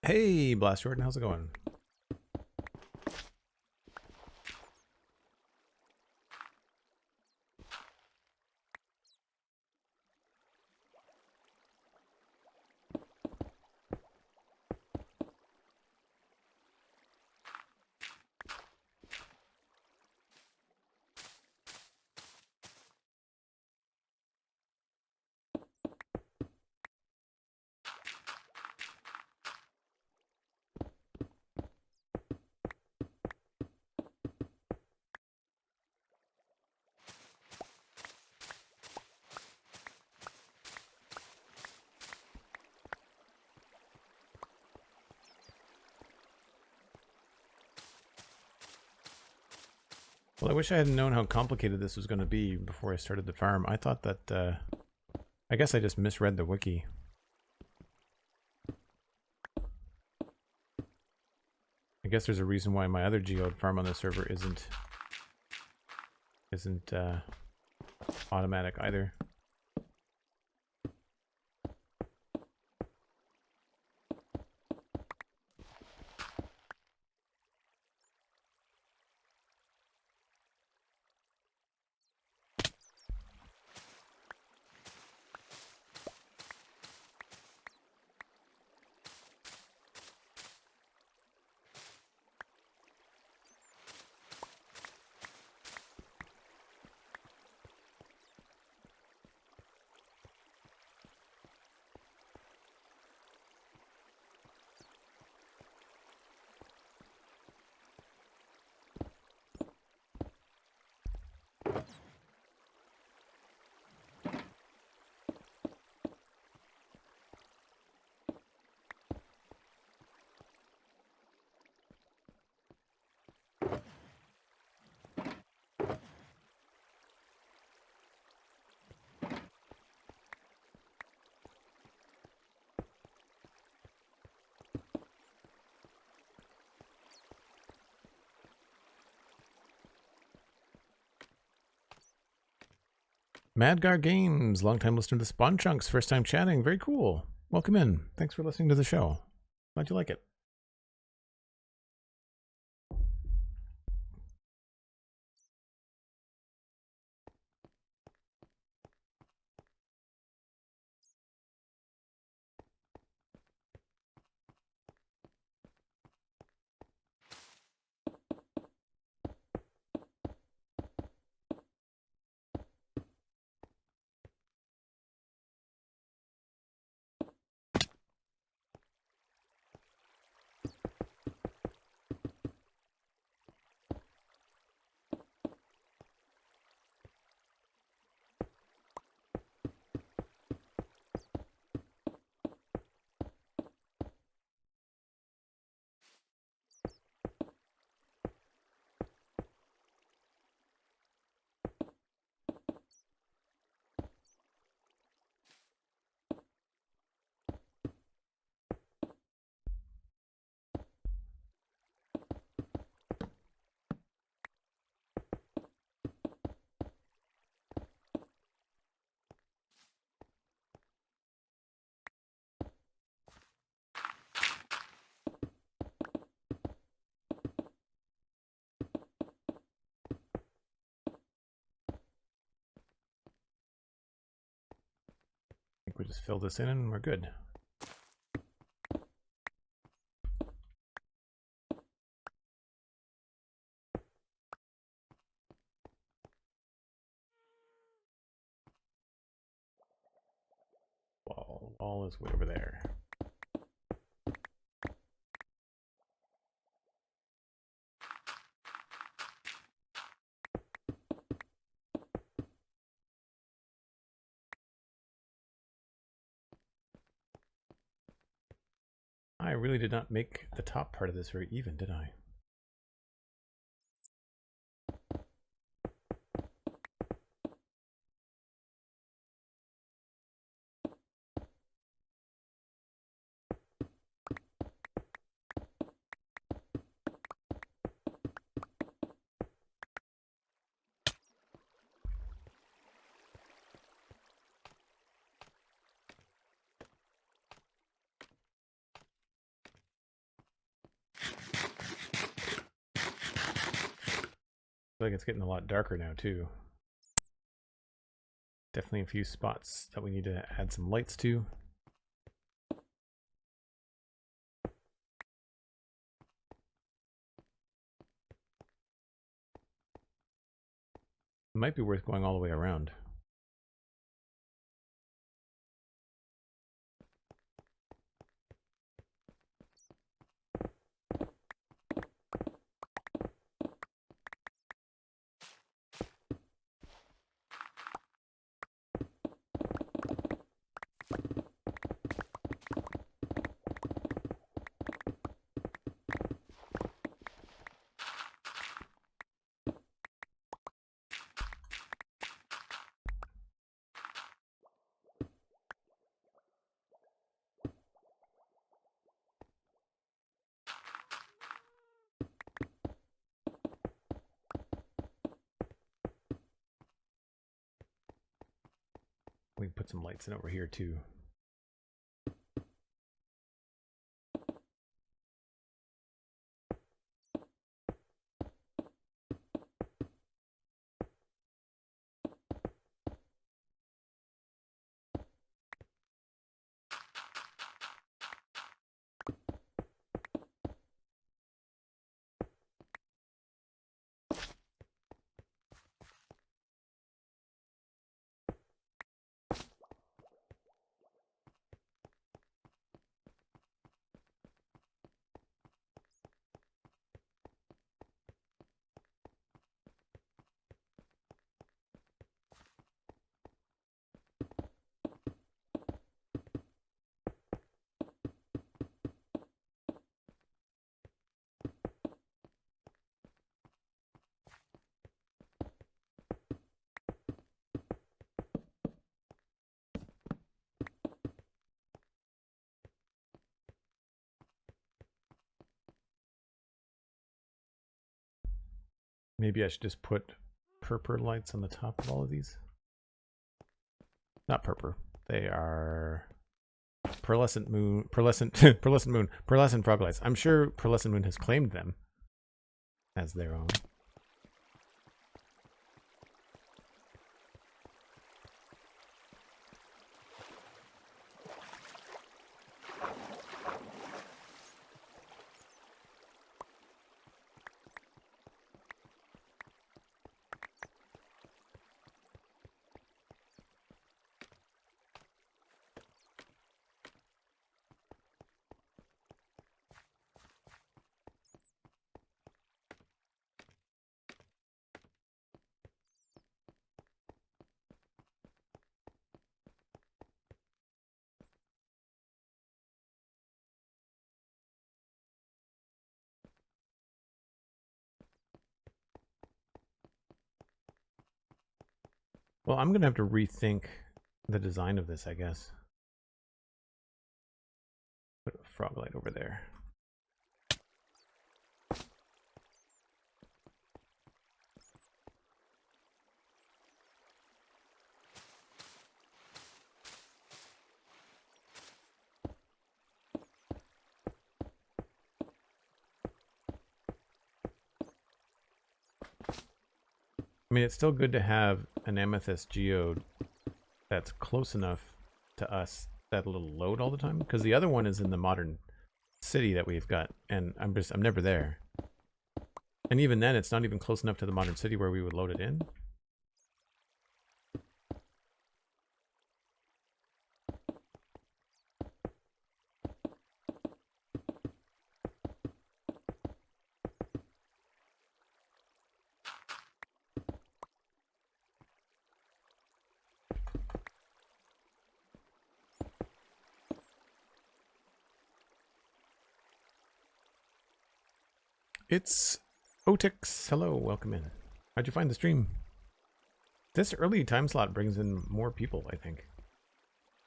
Hey, Blast Jordan, how's it going? Well, I wish I had known how complicated this was going to be before I started the farm. I thought that, I guess I just misread the wiki. I guess there's a reason why my other geode farm on the server isn't automatic either. Madgar Games, longtime listener to Spawn Chunks, first time chatting. Very cool. Welcome in. Thanks for listening to the show. Glad you like it. I think we just fill this in and we're good. Wall is way over there. I really did not make the top part of this very even, did I? I feel like it's getting a lot darker now too. Definitely a few spots that we need to add some lights to. It might be worth going all the way around. We can put some lights in over here too. Maybe I should just put purple lights on the top of all of these. Not purple. They are pearlescent moon, pearlescent moon, pearlescent frog lights. I'm sure pearlescent moon has claimed them as their own. Well, I'm gonna have to rethink the design of this, I guess. Put a frog light over there. I mean, it's still good to have an amethyst geode that's close enough to us that it'll load all the time, because the other one is in the modern city that we've got, and I'm never there. And even then, it's not even close enough to the modern city where we would load it in. It's Otix. Hello, welcome in. How'd you find the stream? This early time slot brings in more people, I think.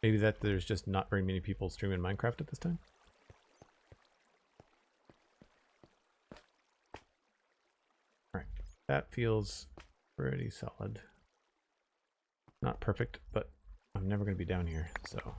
Maybe that there's just not very many people streaming Minecraft at this time. Alright, that feels pretty solid. Not perfect, but I'm never going to be down here, so...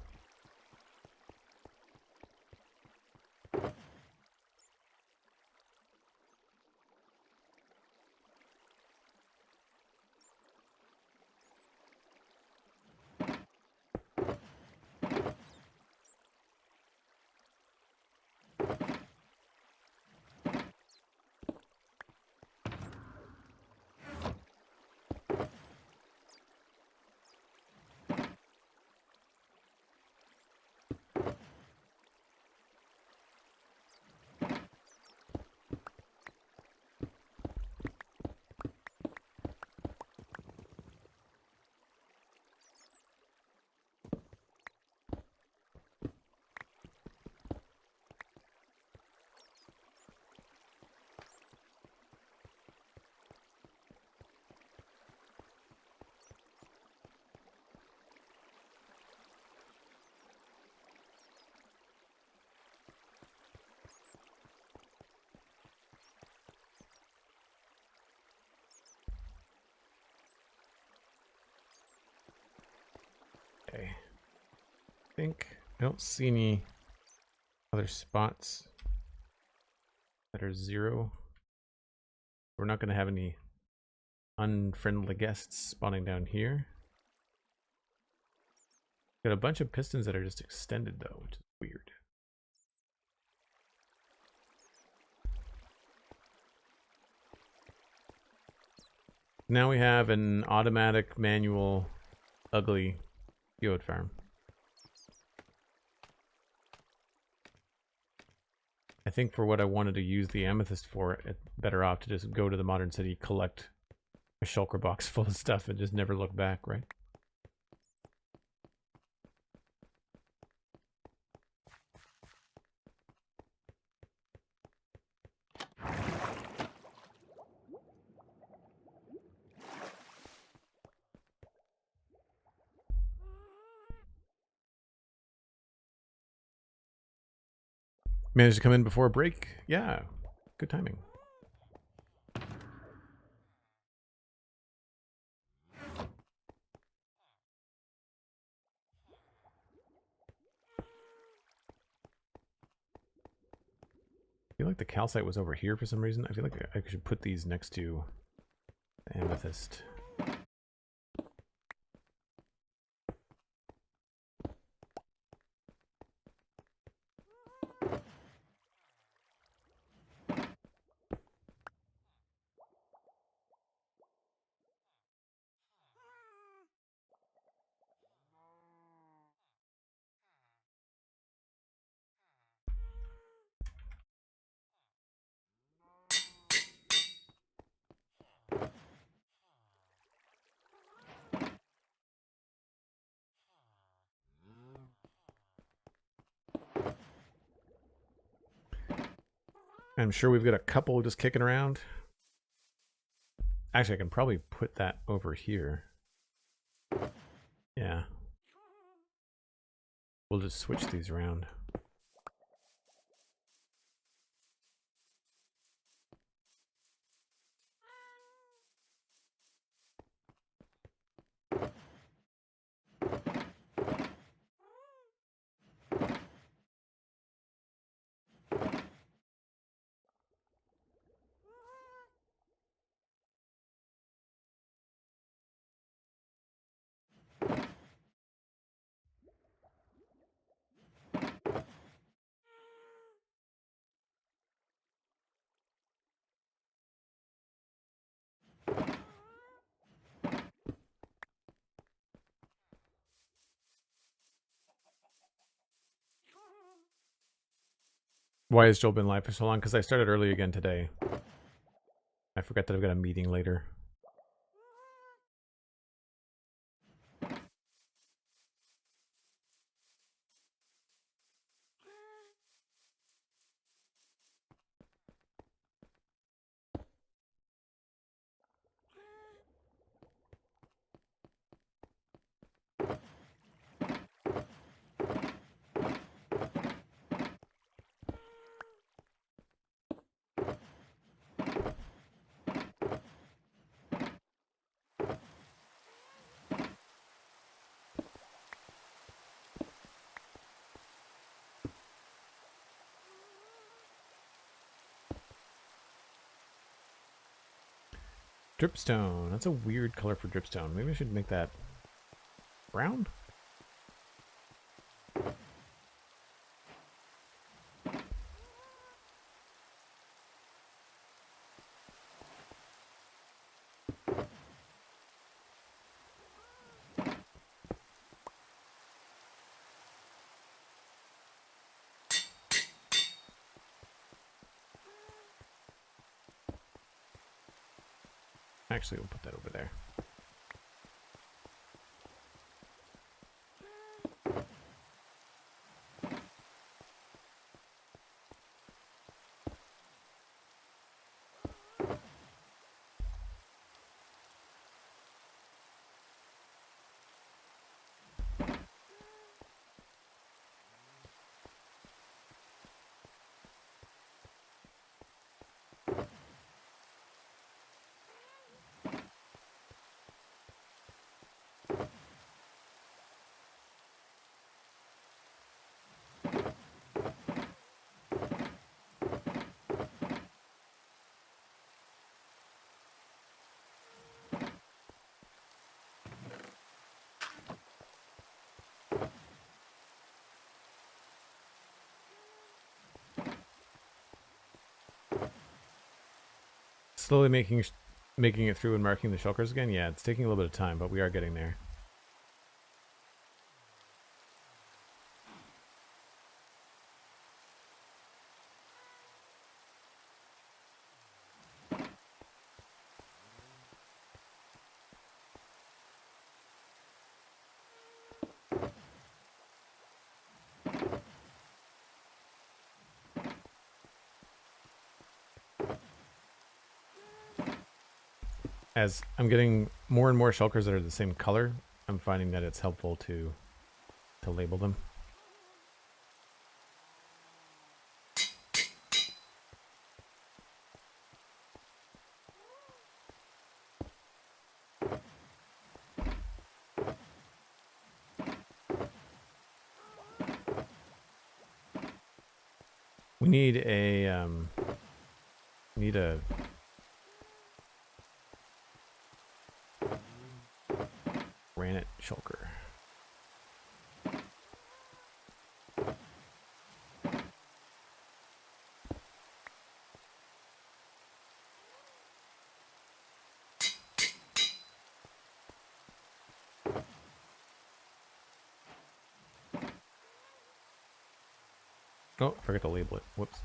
Okay. I think I don't see any other spots that are 0. We're not going to have any unfriendly guests spawning down here. Got a bunch of pistons that are just extended though, which is weird. Now we have an automatic, manual, ugly geode farm. I think for what I wanted to use the amethyst for, it's better off to just go to the modern city, collect a shulker box full of stuff, and just never look back, right? Managed to come in before a break. Yeah, good timing. think the calcite was over here for some reason. I feel like I should put these next to the amethyst. I'm sure we've got a couple just kicking around. Actually, I can probably put that over here. Yeah. We'll just switch these around. Why has Joel been live for so long? Because I started early again today. I forgot that I've got a meeting later. Dripstone. That's a weird color for dripstone. Maybe I should make that brown? Actually, we'll put that over there. Slowly making it through and marking the shulkers again. Yeah, it's taking a little bit of time, but we are getting there. As I'm getting more and more shulkers that are the same color, I'm finding that it's helpful to label them. We need a granite shulker. Oh, forgot to label it. Whoops.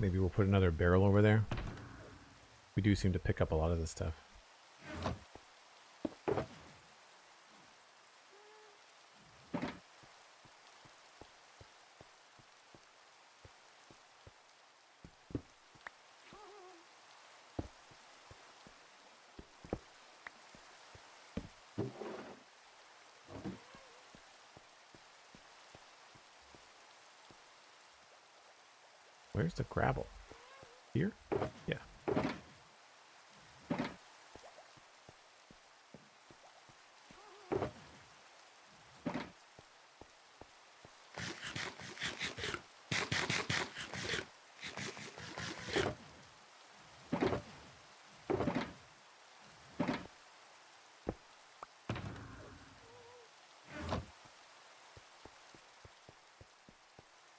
Maybe we'll put another barrel over there. We do seem to pick up a lot of this stuff. Where's the gravel? Here? Yeah.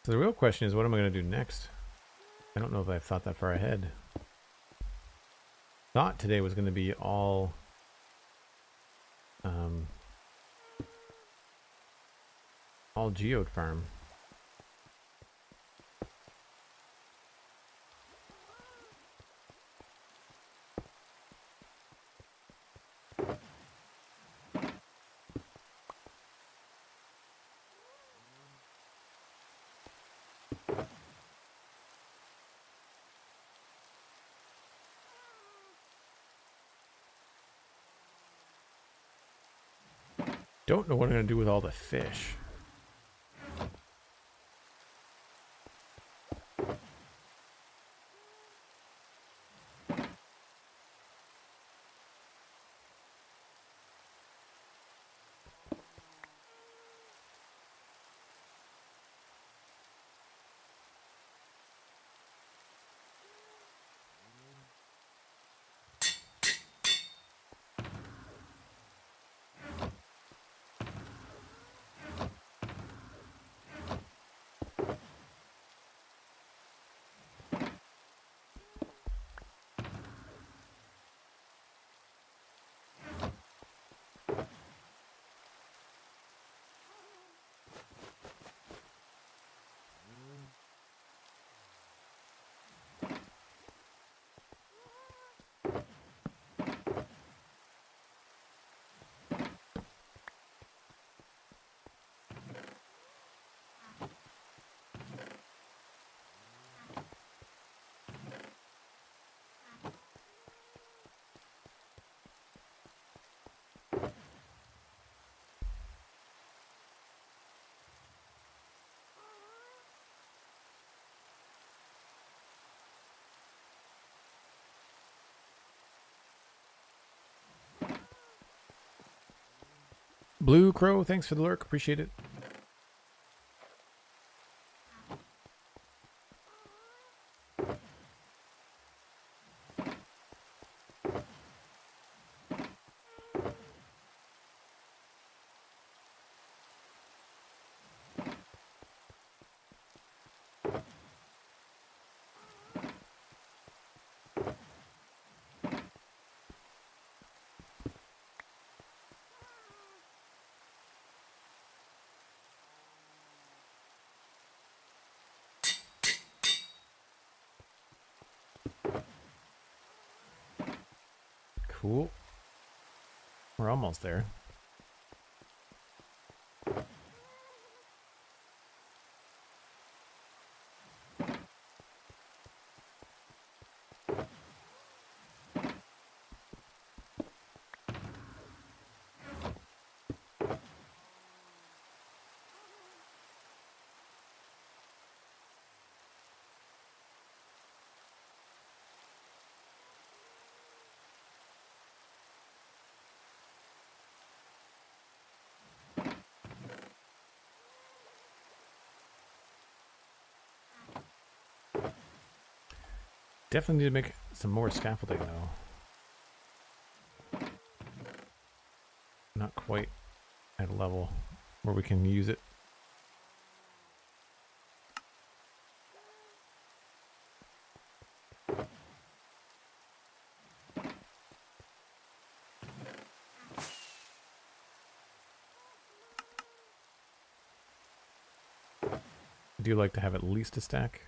So the real question is, what am I going to do next? I don't know if I've thought that far ahead. Thought today was going to be all geode farm. Don't know what I'm going to do with all the fish. Blue Crow, thanks for the lurk. Appreciate it. Cool. We're almost there. Definitely need to make some more scaffolding though. Not quite at a level where we can use it. I do like to have at least a stack.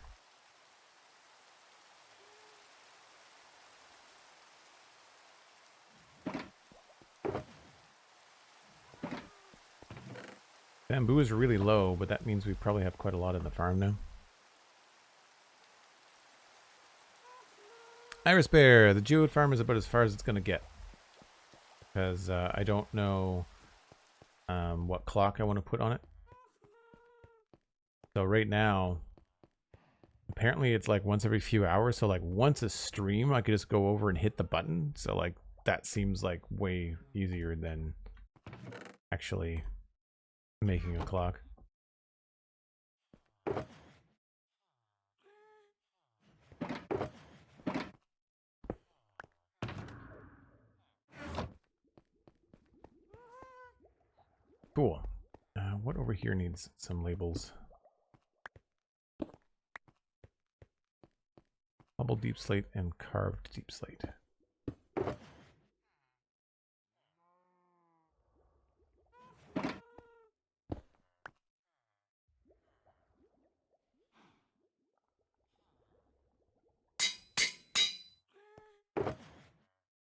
Bamboo is really low, but that means we probably have quite a lot in the farm now. Iris Bear, the geode farm is about as far as it's going to get. Because I don't know what clock I want to put on it. So right now, apparently it's like once every few hours. So like once a stream, I could just go over and hit the button. So like that seems like way easier than actually making a clock. Cool. What over here needs some labels? Bubble deep slate and carved deep slate.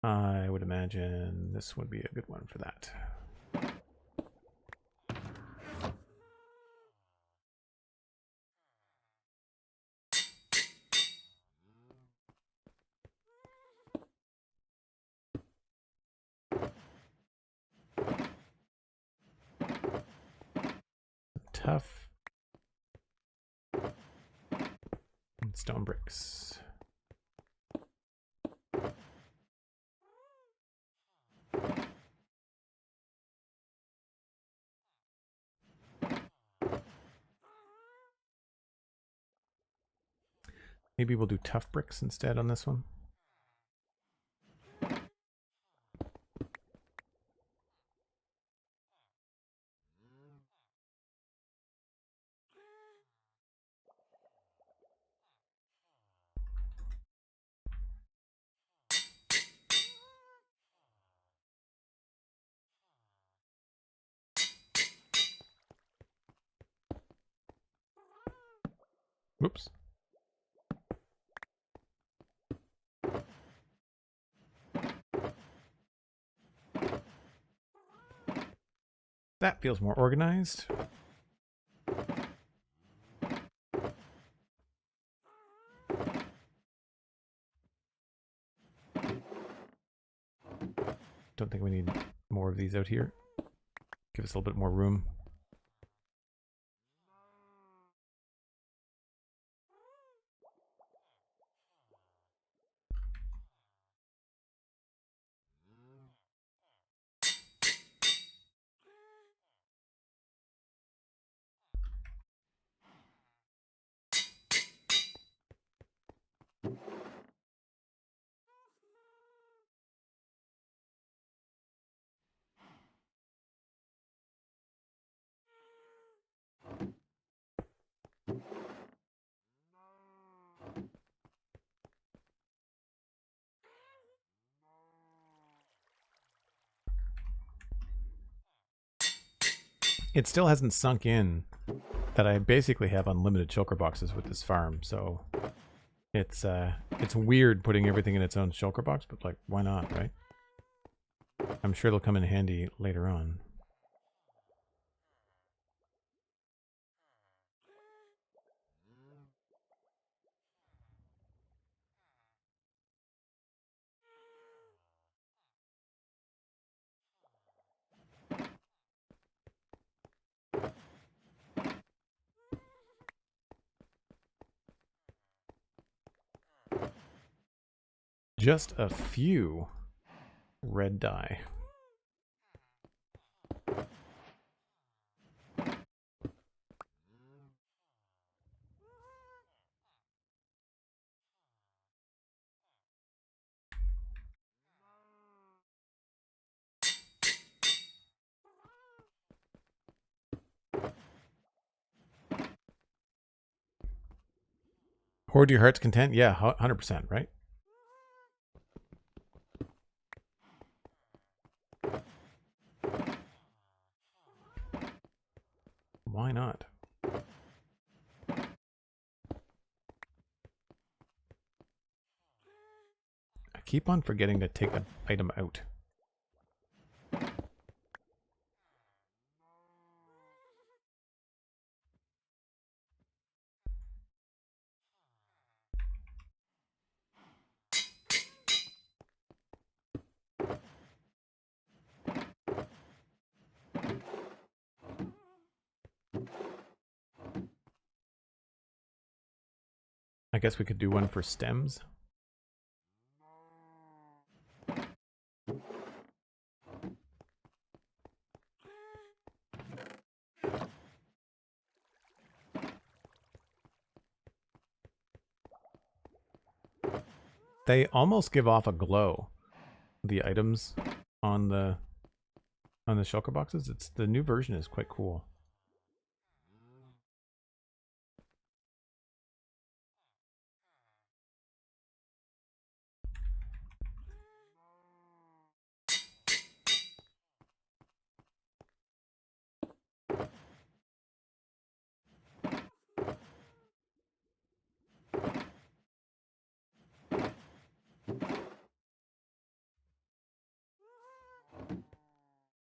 I would imagine this would be a good one for that. Tough and stone bricks. Maybe we'll do tough bricks instead on this one. Whoops. That feels more organized. Don't think we need more of these out here. Give us a little bit more room. It still hasn't sunk in that I basically have unlimited shulker boxes with this farm, so it's weird putting everything in its own shulker box, but like, why not, right? I'm sure they'll come in handy later on. Just a few red dye. Hoard your heart's content? Yeah, 100%, right? Why not? I keep on forgetting to take an item out. I guess we could do one for stems. They almost give off a glow. The items on the shulker boxes. It's the new version is quite cool.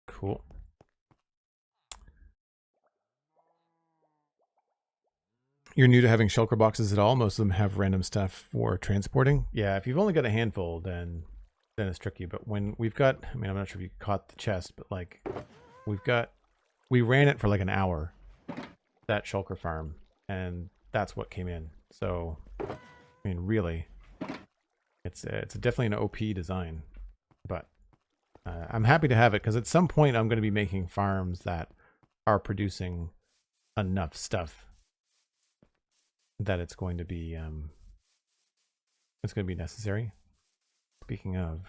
Cool. You're new to having shulker boxes at all? Most of them have random stuff for transporting. Yeah, if you've only got a handful, then it's tricky. But when we've got, I mean, I'm not sure if you caught the chest, but like we ran it for like an hour, that shulker farm, and that's what came in. So, I mean, really, it's definitely an OP design, but I'm happy to have it because at some point I'm going to be making farms that are producing enough stuff that it's going to be necessary. Speaking of,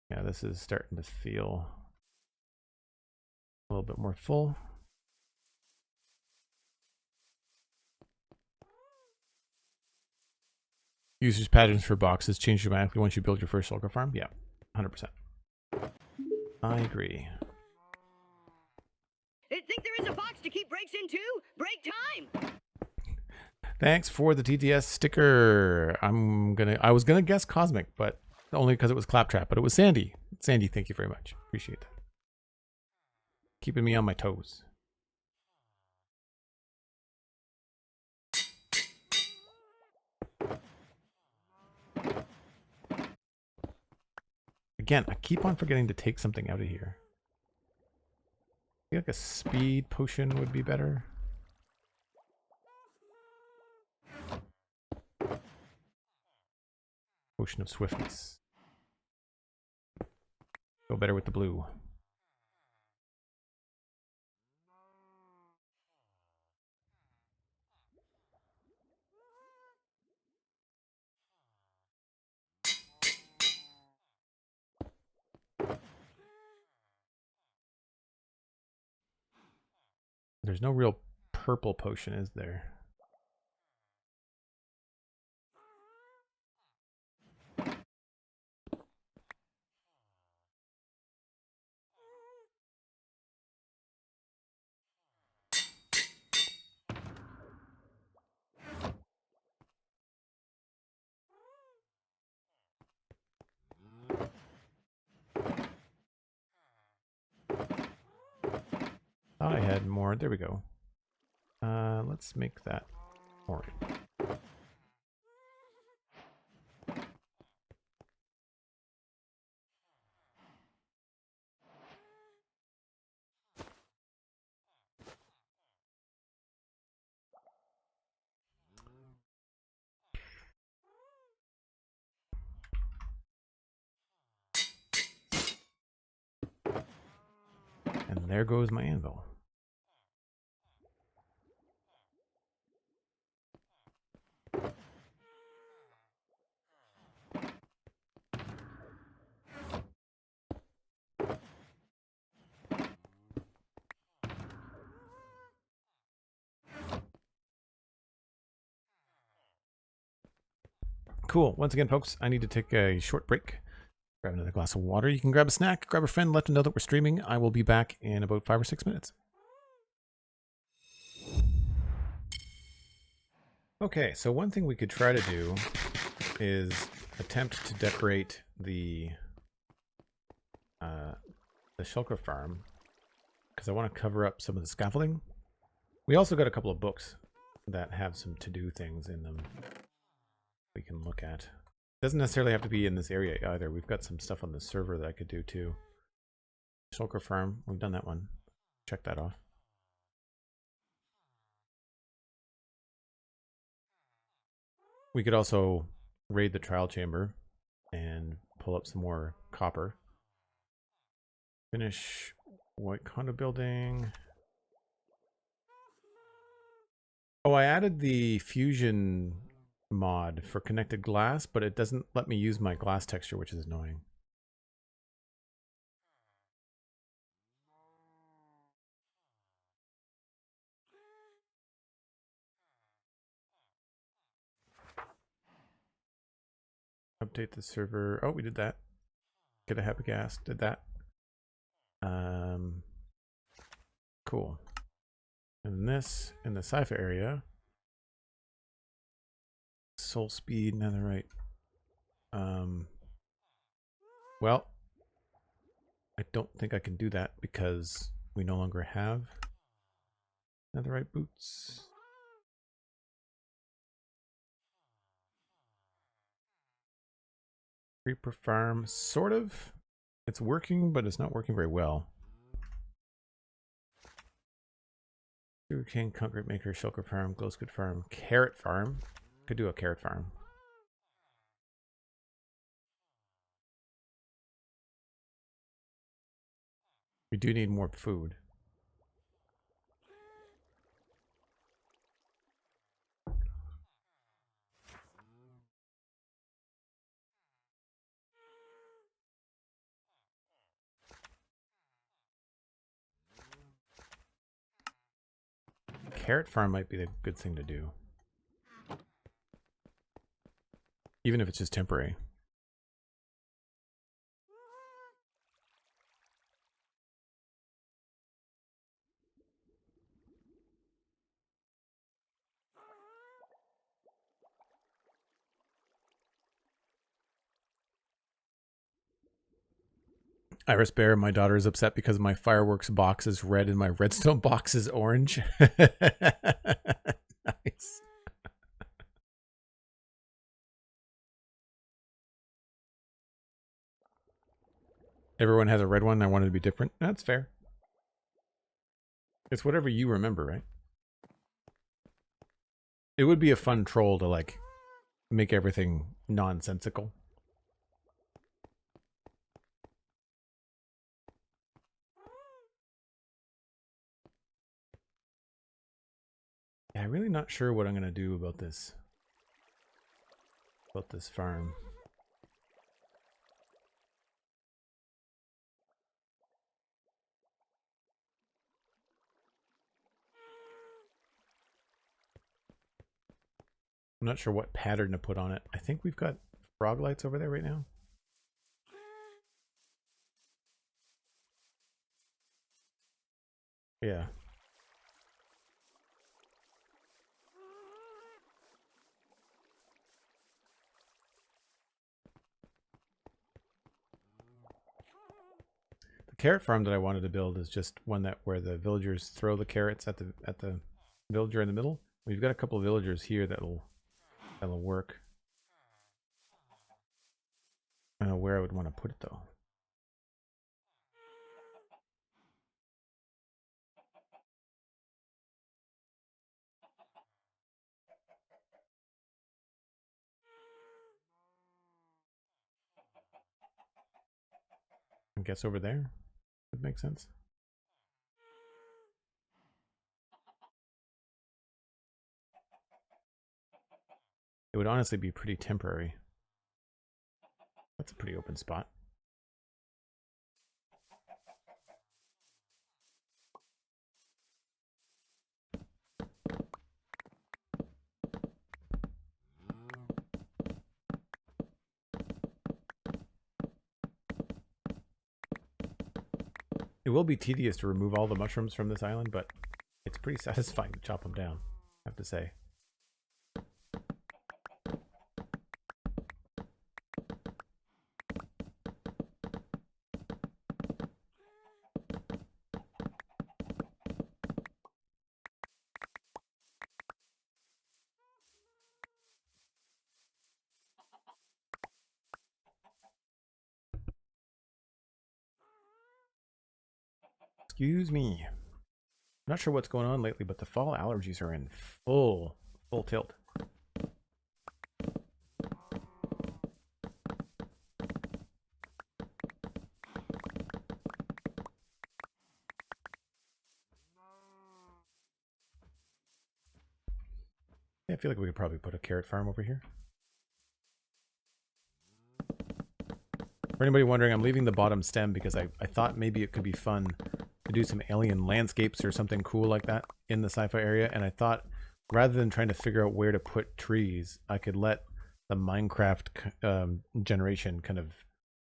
yeah, this is starting to feel a little bit more full. Users patterns for boxes change dramatically once you build your first shulker farm. Yeah, 100%. I agree. Think there is a box to keep breaks in too? Break time! Thanks for the TTS sticker. I was gonna guess Cosmic, but only because it was Claptrap, but it was Sandy. Sandy, thank you very much. Appreciate that. Keeping me on my toes. Again, I keep on forgetting to take something out of here. I feel like a speed potion would be better. Potion of swiftness. Go better with the blue. There's no real purple potion, is there? Thought I had more. There we go. Let's make that orange. And there goes my anvil. Cool. Once again, folks, I need to take a short break. Grab another glass of water. You can grab a snack, grab a friend, let them know that we're streaming. I will be back in about 5 or 6 minutes. Okay, so one thing we could try to do is attempt to decorate the shulker farm, because I want to cover up some of the scaffolding. We also got a couple of books that have some to-do things in them we can look at. Doesn't necessarily have to be in this area either. We've got some stuff on the server that I could do too. Shulker farm, we've done that one. Check that off. We could also raid the trial chamber and pull up some more copper. Finish white condo building. Oh, I added the fusion mod for connected glass, but it doesn't let me use my glass texture, which is annoying. Update the server. Oh, we did that. Get a happy gas. Did that. Cool. And this in the sci-fi area. Soul speed, netherite. Well, I don't think I can do that because we no longer have netherite boots. Creeper farm, sort of. It's working, but it's not working very well. Sugarcane, concrete maker, shulker farm, glowsquid farm, carrot farm. Could do a carrot farm. We do need more food. Carrot farm might be the good thing to do. Even if it's just temporary. Iris Bear, my daughter is upset because my fireworks box is red and my redstone box is orange. Nice. Everyone has a red one. I wanted to be different. That's fair. It's whatever you remember, right? It would be a fun troll to like make everything nonsensical. Yeah, I'm really not sure what I'm gonna do about this farm. I'm not sure what pattern to put on it. I think we've got frog lights over there right now. Yeah. The carrot farm that I wanted to build is just one that where the villagers throw the carrots at the villager in the middle. We've got a couple of villagers here that'll work. I don't know where I would want to put it though. I guess over there would make sense. It would honestly be pretty temporary. That's a pretty open spot. It will be tedious to remove all the mushrooms from this island, but it's pretty satisfying to chop them down, I have to say. Excuse me. I'm not sure what's going on lately, but the fall allergies are in full tilt. Yeah, I feel like we could probably put a carrot farm over here. For anybody wondering, I'm leaving the bottom stem because I thought maybe it could be fun to do some alien landscapes or something cool like that in the sci-fi area. And I thought rather than trying to figure out where to put trees, I could let the Minecraft generation kind of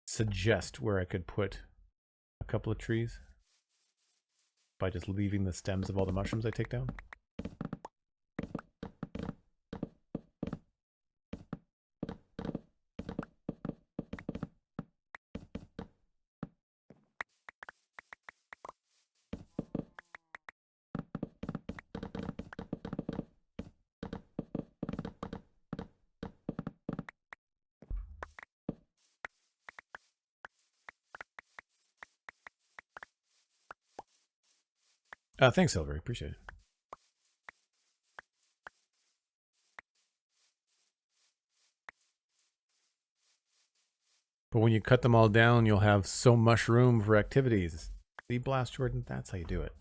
suggest where I could put a couple of trees by just leaving the stems of all the mushrooms I take down. Thanks, Silver. Appreciate it. But when you cut them all down, you'll have so much room for activities. See, Blast Jordan, that's how you do it.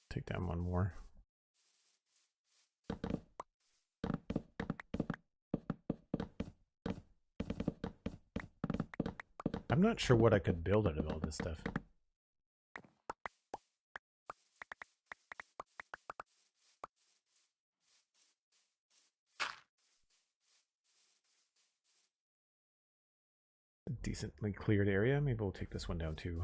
Take down one more. I'm not sure what I could build out of all this stuff. A decently cleared area. Maybe we'll take this one down too.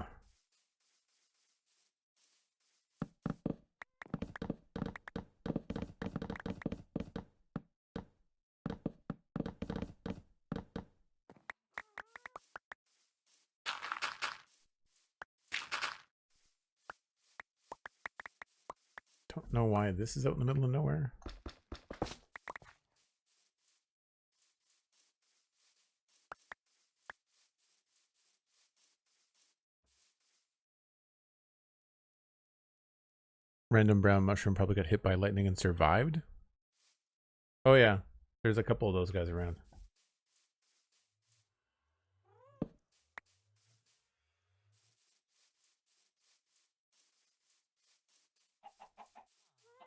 Don't know why this is out in the middle of nowhere. Random brown mushroom probably got hit by lightning and survived. Oh yeah, there's a couple of those guys around.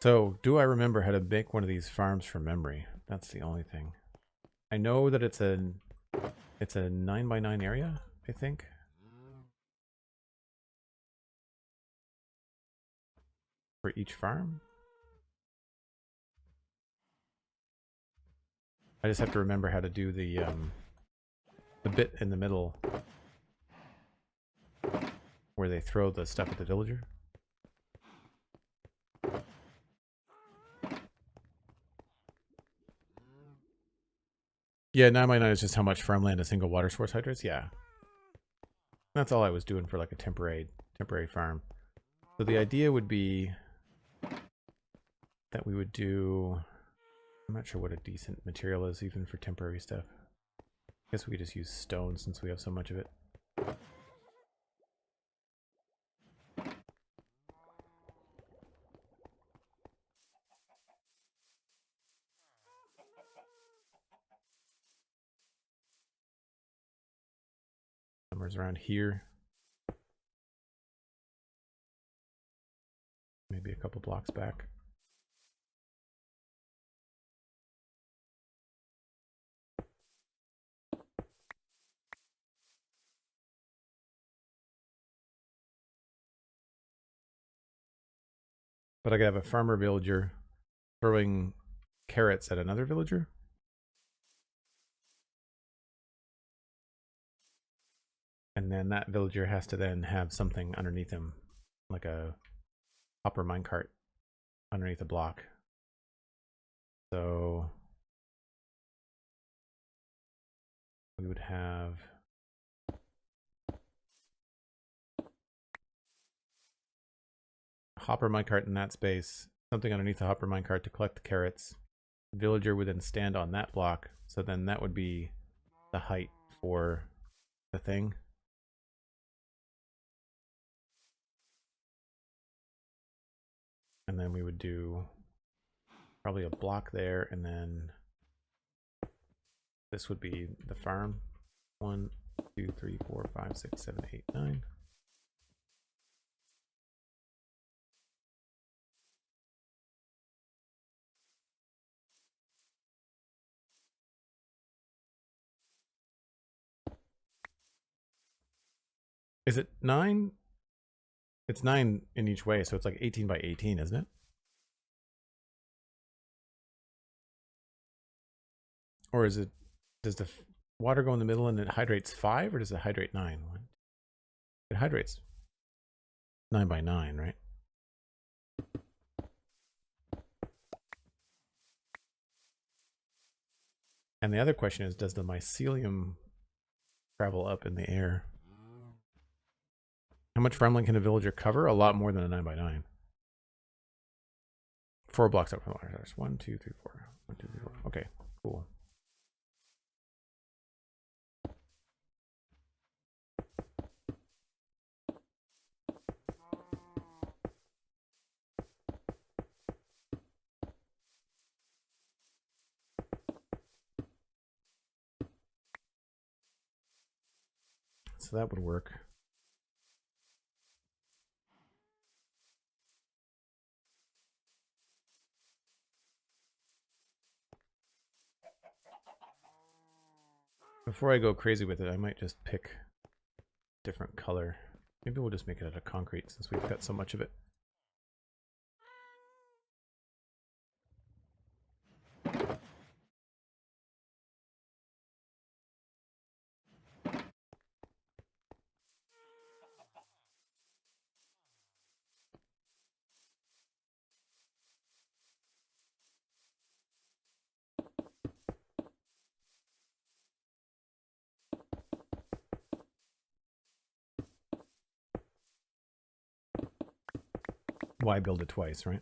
So, do I remember how to make one of these farms from memory? That's the only thing. I know that it's a 9x9 area, I think. For each farm. I just have to remember how to do the bit in the middle where they throw the stuff at the villager. Yeah, 9x9 is just how much farmland a single water source hydrates. Yeah, that's all I was doing for like a temporary farm. So the idea would be that we would do. I'm not sure what a decent material is even for temporary stuff. I guess we could just use stone since we have so much of it. Somewhere's around here. Maybe a couple blocks back. But I could have a farmer villager throwing carrots at another villager. And then that villager has to then have something underneath him, like a hopper minecart underneath a block. So we would have a hopper minecart in that space, something underneath the hopper minecart to collect the carrots. The villager would then stand on that block, so then that would be the height for the thing. And then we would do probably a block there, and then this would be the farm. 1, 2, 3, 4, 5, 6, 7, 8, 9. Is it 9? It's 9 in each way, so it's like 18 by 18, isn't it? Or is it, does the water go in the middle and it hydrates 5, or does it hydrate 9? It hydrates 9 by 9, right? And the other question is, does the mycelium travel up in the air? How much farmland can a villager cover? A lot more than a 9 by 9. 4 blocks up from the water. 1, 2, 3, 4. 1, 2, 3, 4. Okay, cool. So that would work. Before I go crazy with it, I might just pick a different color. Maybe we'll just make it out of concrete since we've got so much of it. Why build it twice, right?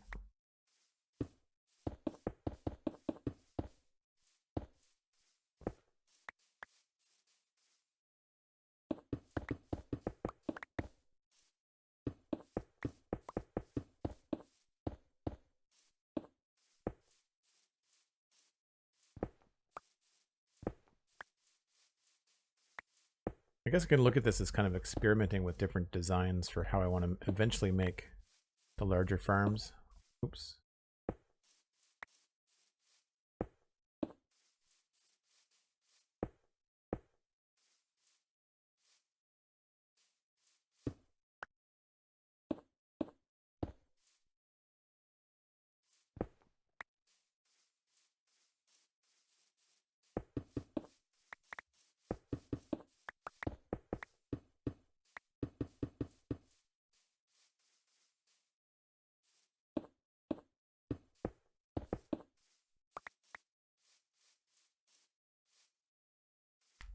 I guess I can look at this as kind of experimenting with different designs for how I want to eventually make the larger farms. Oops.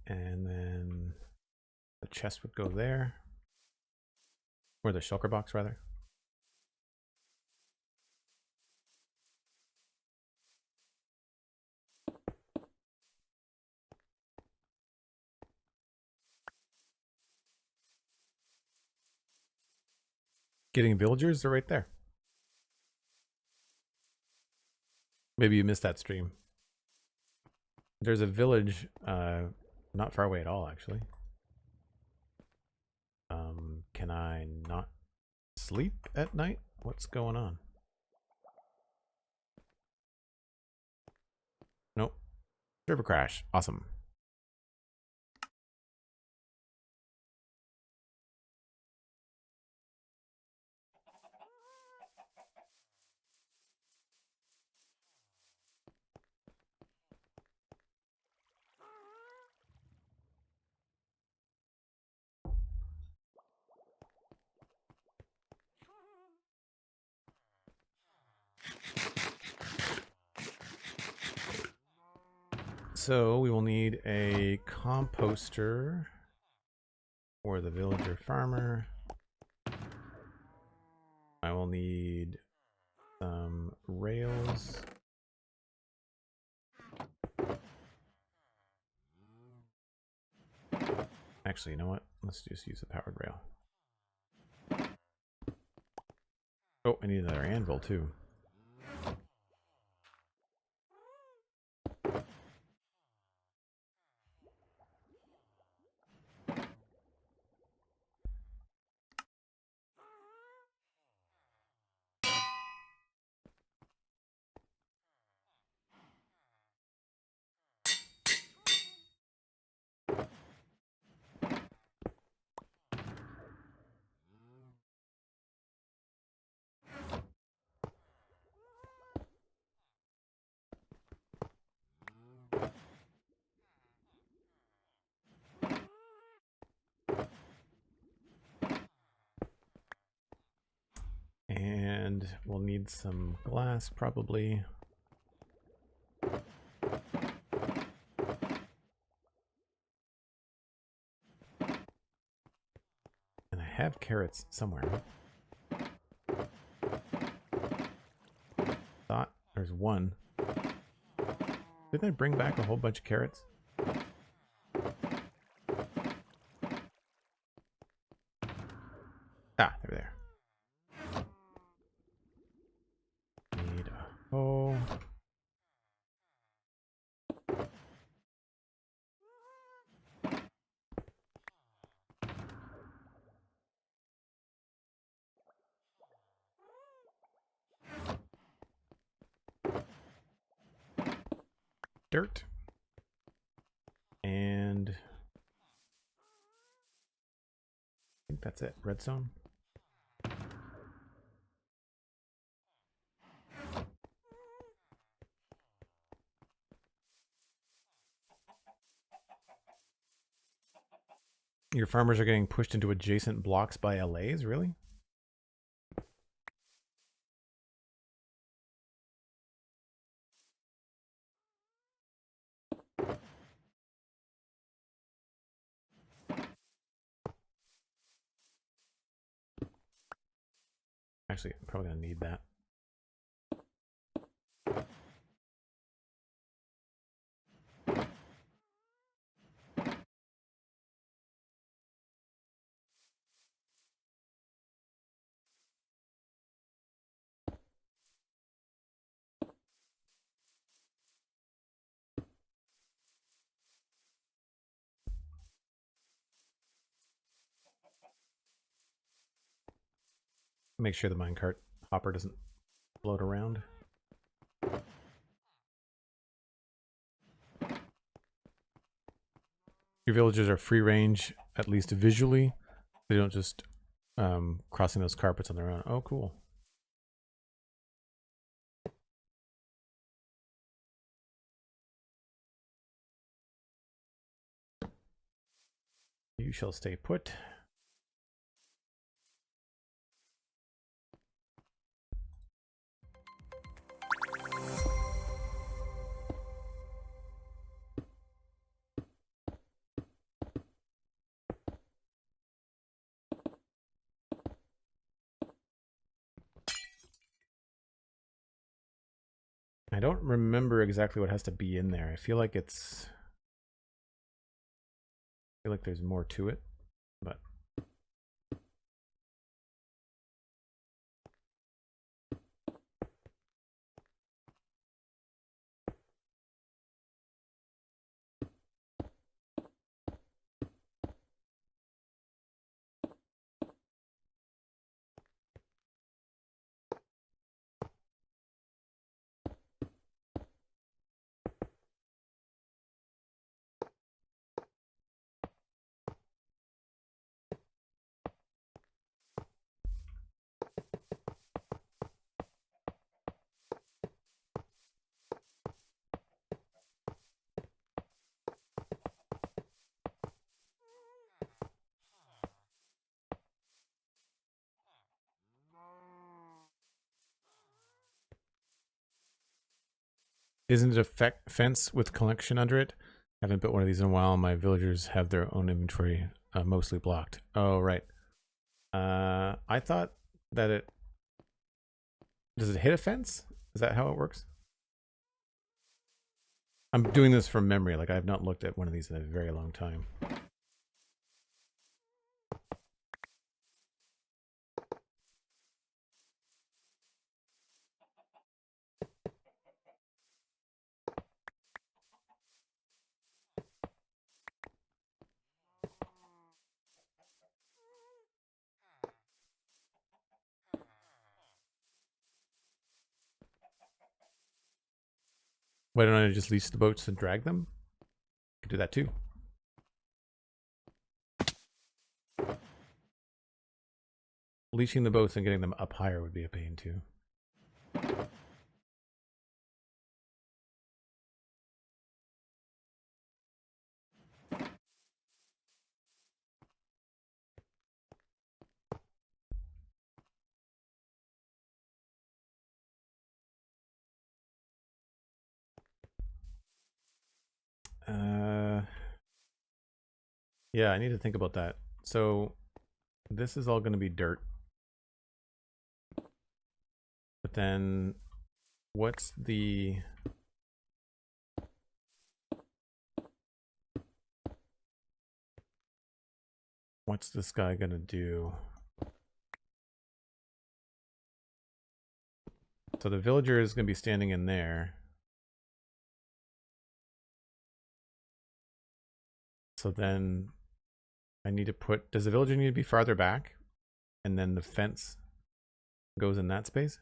And then the chest would go there. Or the shulker box, rather. Getting villagers, they're right there. Maybe you missed that stream. There's a village not far away at all, actually. Can I not sleep at night? What's going on? Nope. Server crash. Awesome. So we will need a composter for the villager farmer. I will need some rails. Actually, you know what? Let's just use a powered rail. Oh, I need another anvil too. And we'll need some glass probably. And I have carrots somewhere. Thought there's one. Didn't I bring back a whole bunch of carrots? Ah, they're there. Need a hoe. Dirt. And I think that's it. Redstone. Your farmers are getting pushed into adjacent blocks by LAs, really? Actually, I'm probably gonna need that. Make sure the minecart hopper doesn't float around. Your villagers are free range, at least visually. They don't just crossing those carpets on their own. Oh, cool. You shall stay put. I don't remember exactly what has to be in there. I feel like it's... I feel like there's more to it, but... Isn't it a fence with collection under it? Haven't built one of these in a while. My villagers have their own inventory, mostly blocked. Oh, right. I thought that it... Does it hit a fence? Is that how it works? I'm doing this from memory. Like, I have not looked at one of these in a very long time. Why don't I just lease the boats and drag them? Could do that too. Leashing the boats and getting them up higher would be a pain too. Yeah, I need to think about that. So this is all going to be dirt. But then what's this guy going to do? So the villager is going to be standing in there. So then I need to put, does the villager need to be farther back? And then the fence goes in that space?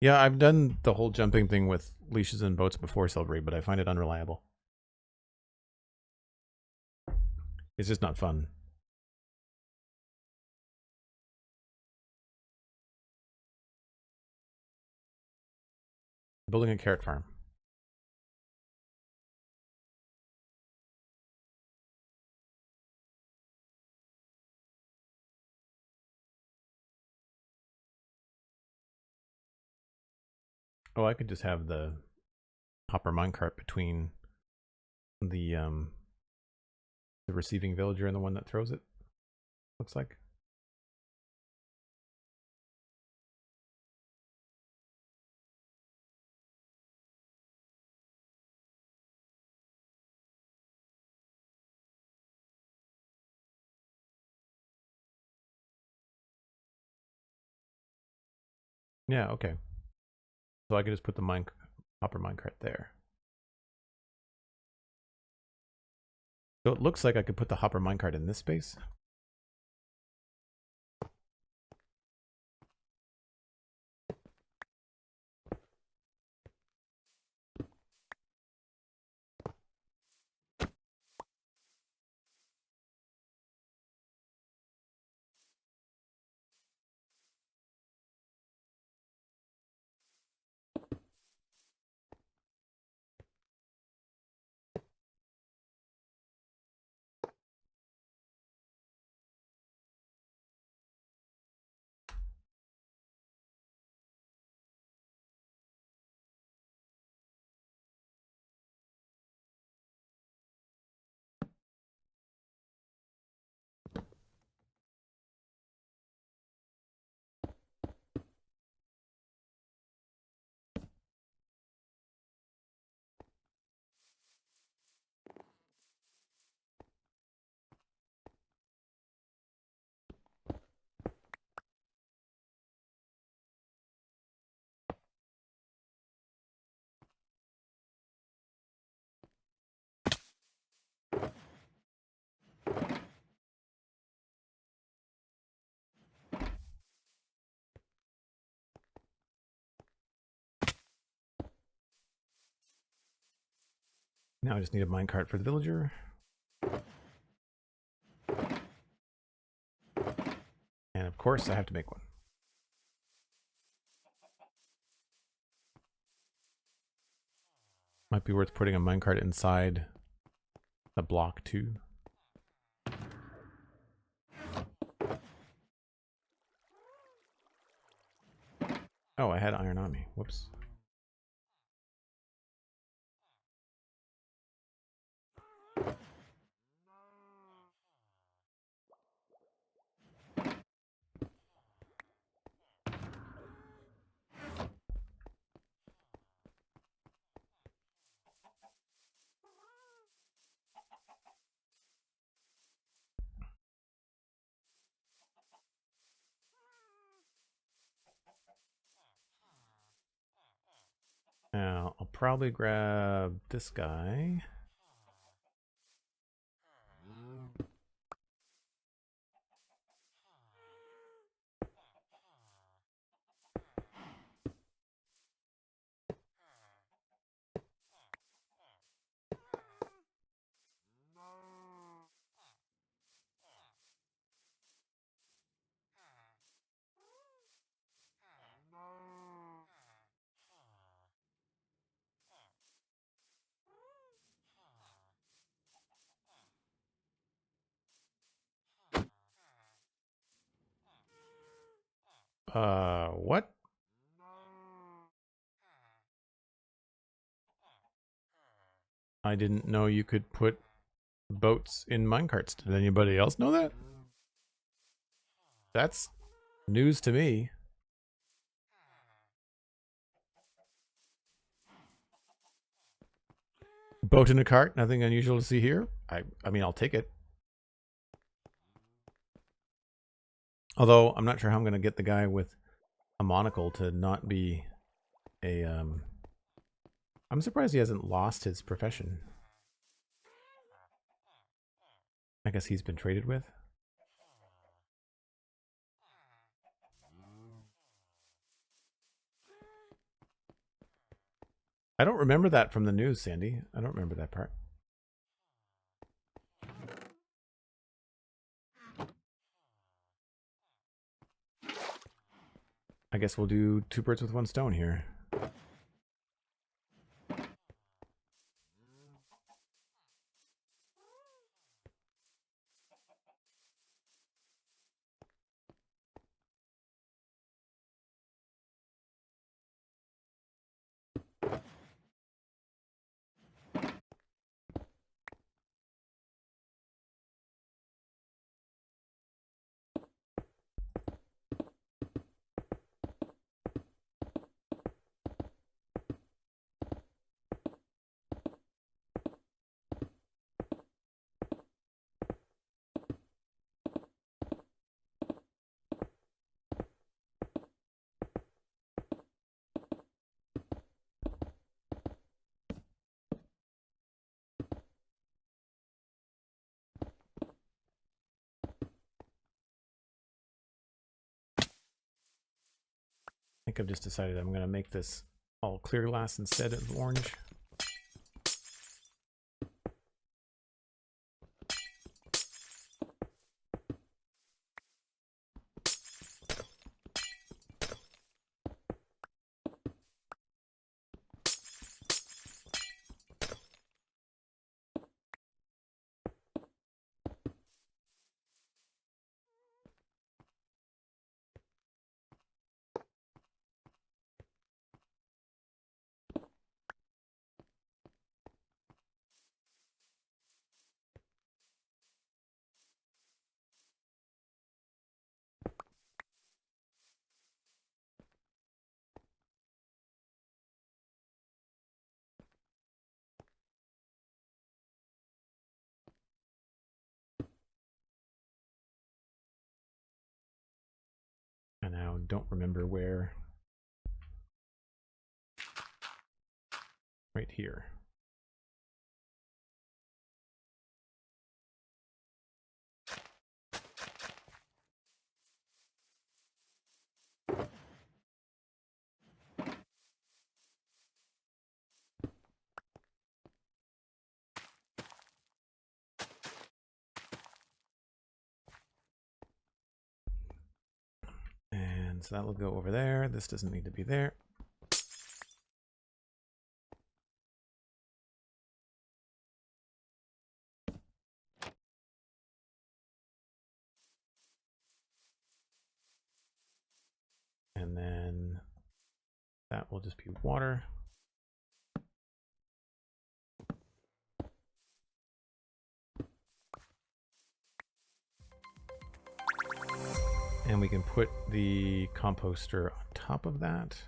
Yeah, I've done the whole jumping thing with leashes and boats before, Silvery, but I find it unreliable. It's just not fun. Building a carrot farm. Oh, I could just have the hopper minecart between the receiving villager and the one that throws it. Looks like. Yeah, okay. So I could just put the hopper minecart there. So it looks like I could put the hopper minecart in this space. Now I just need a minecart for the villager. And of course I have to make one. Might be worth putting a minecart inside the block too. Oh, I had iron on me. Whoops. Now, I'll probably grab this guy. What? I didn't know you could put boats in minecarts. Did anybody else know that? That's news to me. Boat in a cart, nothing unusual to see here. I mean, I'll take it. Although, I'm not sure how I'm going to get the guy with a monocle to not be a, I'm surprised he hasn't lost his profession. I guess he's been traded with. I don't remember that from the news, Sandy. I don't remember that part. I guess we'll do 2 birds with 1 stone here. I think I've just decided I'm going to make this all clear glass instead of orange. I now don't remember where. Right here. And so that will go over there. This doesn't need to be there. And then That will just be water. And we can put the composter on top of that.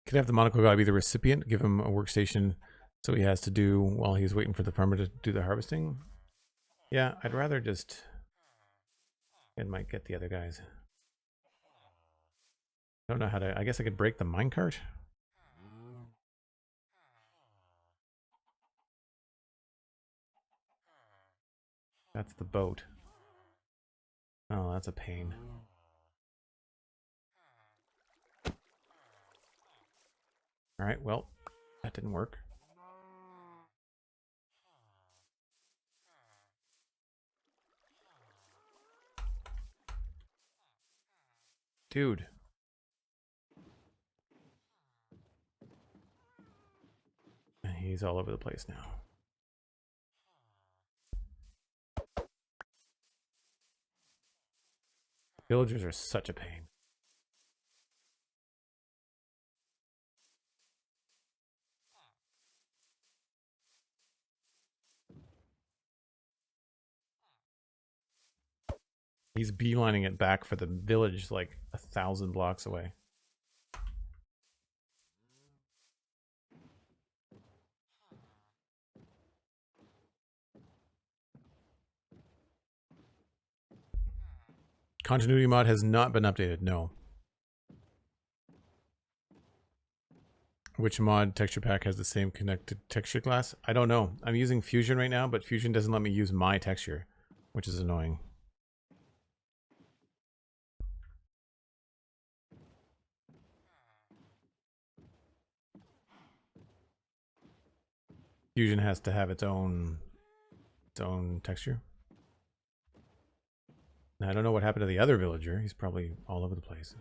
Could have the monocle guy be the recipient, give him a workstation so he has to do while he's waiting for the farmer to do the harvesting. Yeah, I'd rather just... It might get the other guys. I don't know how to... I guess I could break the minecart. That's the boat. Oh, that's a pain. Alright, well, that didn't work. Dude. He's all over the place now. Villagers are such a pain. He's beelining it back for the village like 1,000 blocks away. Continuity mod has not been updated, no. Which mod texture pack has the same connected texture class? I don't know. I'm using Fusion right now, but Fusion doesn't let me use my texture, which is annoying. Fusion has to have its own texture. Now, I don't know what happened to the other villager. He's probably all over the place.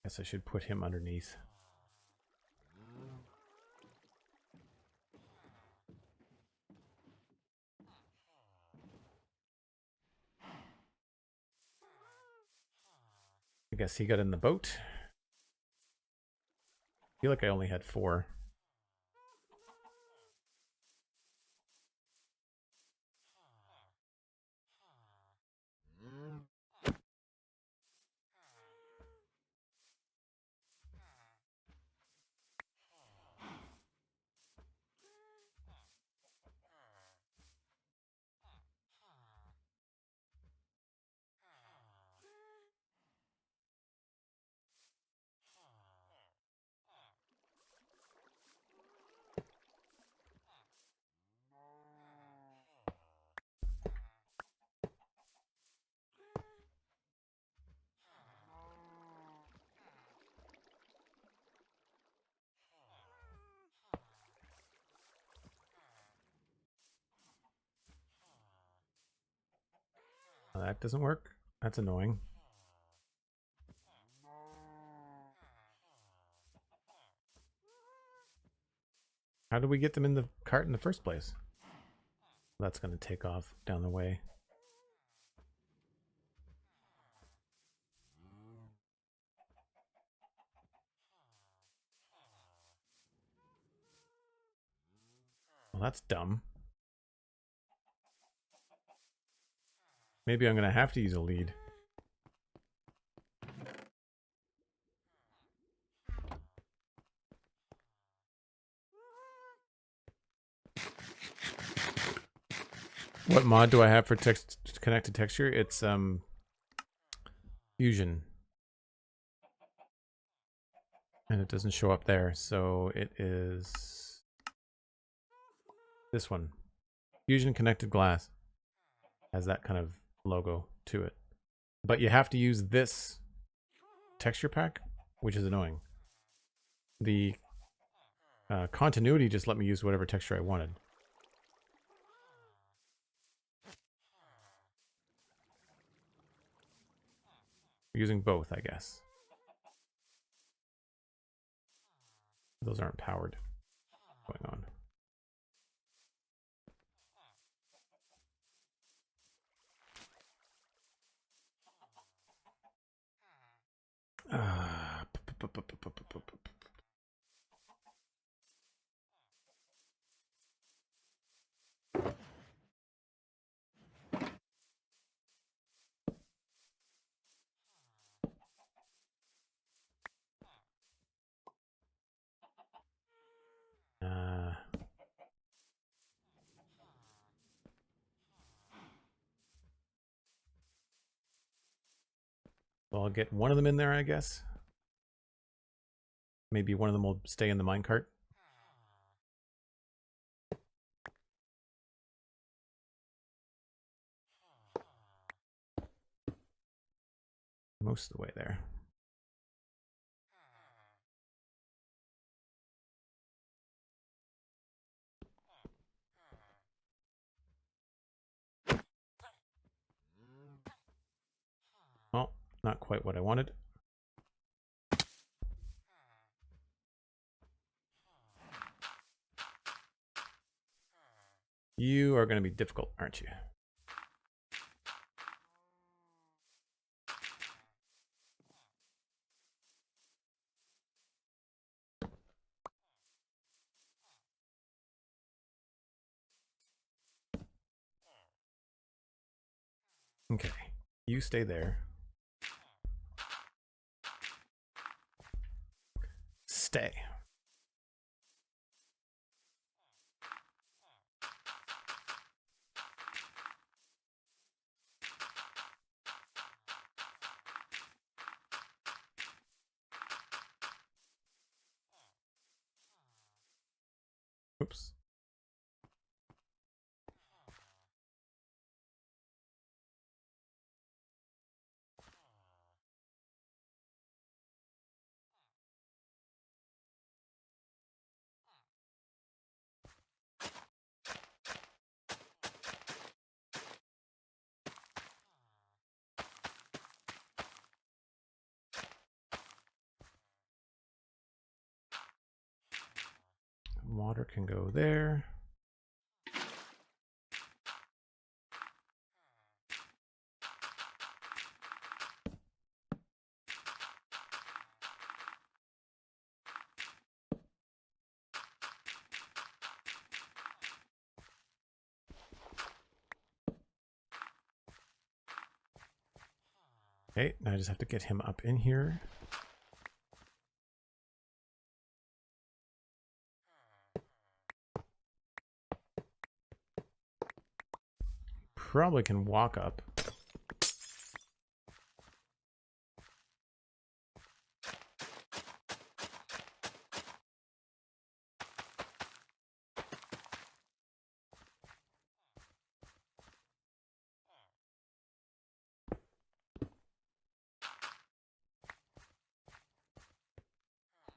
Guess I should put him underneath. I guess he got in the boat. I feel like I only had 4. Well, that doesn't work. That's annoying. How did we get them in the cart in the first place? That's going to take off down the way. Well, that's dumb. Maybe I'm going to have to use a lead. What mod do I have for text connected texture? It's Fusion. And it doesn't show up there, so it is this one. Fusion Connected Glass has that kind of logo to it. But you have to use this texture pack, which is annoying. The continuity just let me use whatever texture I wanted. Using both, I guess. Those aren't powered. What's going on? Well, I'll get one of them in there, I guess. Maybe one of them will stay in the minecart. Most of the way there. Well, not quite what I wanted. You are going to be difficult, aren't you? Okay, you stay there. Stay. Oops. Water can go there. Okay, now I just have to get him up in here. Probably can walk up.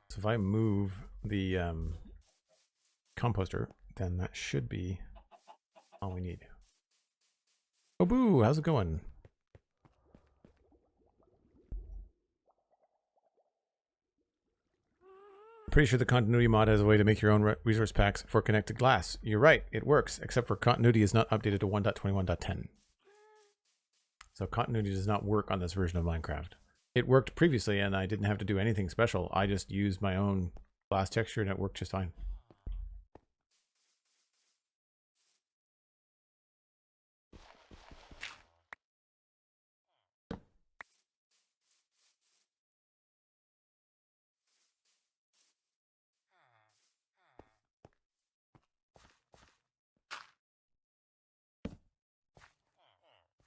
So if I move the composter, then that should be all we need. Oh, boo! How's it going? Pretty sure the continuity mod has a way to make your own resource packs for connected glass. You're right, it works, except for continuity is not updated to 1.21.10. So continuity does not work on this version of Minecraft. It worked previously and I didn't have to do anything special. I just used my own glass texture and it worked just fine.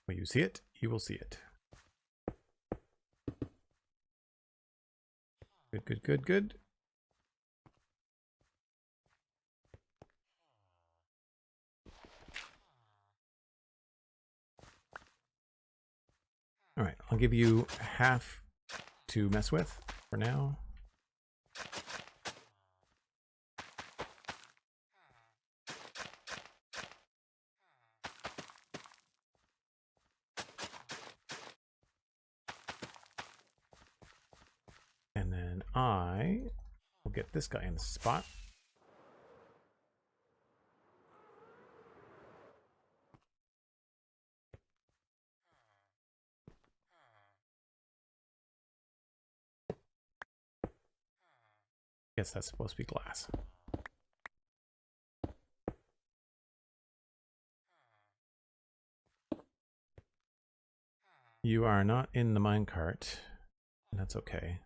When you see it, you will see it. Good good, good, good. All right, I'll give you half to mess with for now. And then I will get this guy in the spot. Guess that's supposed to be glass. You are not in the minecart, and that's okay.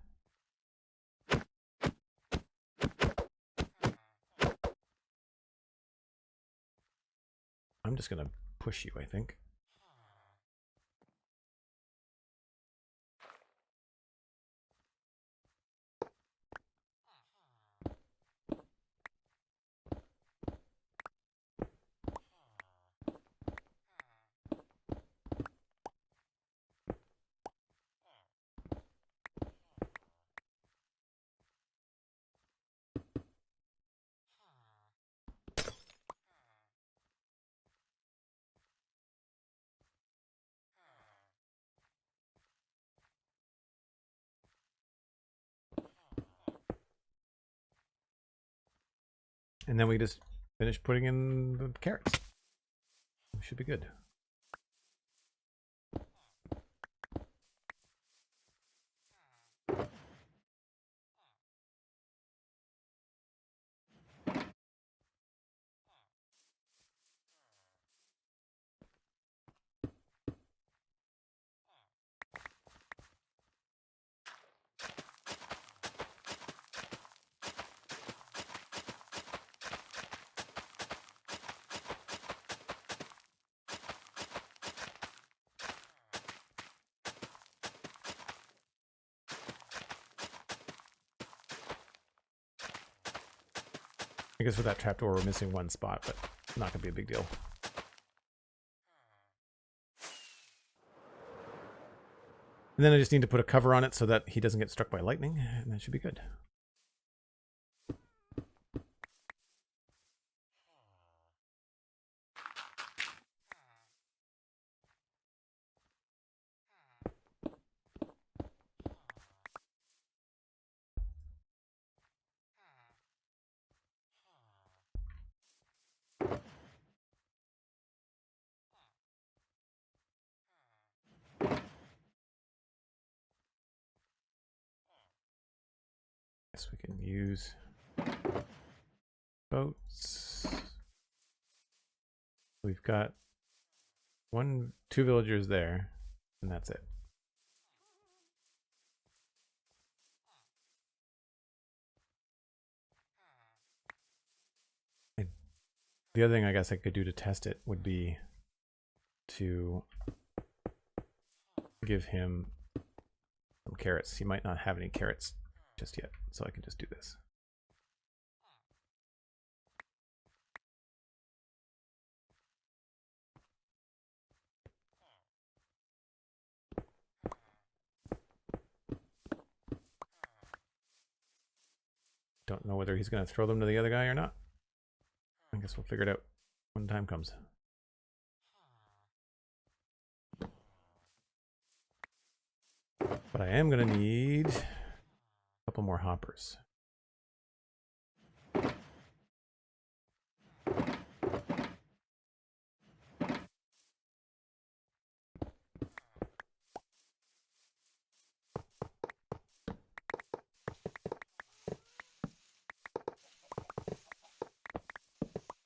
I'm just gonna push you, I think. And then we just finish putting in the carrots. We should be good. I guess with that trapdoor, we're missing one spot, but not gonna be a big deal. And then I just need to put a cover on it so that he doesn't get struck by lightning, and that should be good. Guess we can use boats. We've got two villagers there, and that's it. The other thing I guess I could do to test it would be to give him some carrots. He might not have any carrots just yet, so I can just do this. Don't know whether he's going to throw them to the other guy or not. I guess we'll figure it out when the time comes. But I am going to need a couple more hoppers.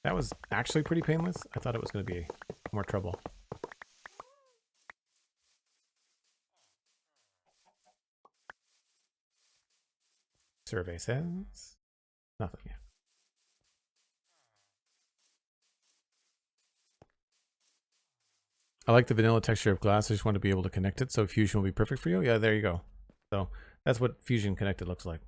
That was actually pretty painless. I thought it was going to be more trouble. Survey says nothing yet. I like the vanilla texture of glass. I just want to be able to connect it, so fusion will be perfect for you. Yeah, there you go. So that's what fusion connected looks like.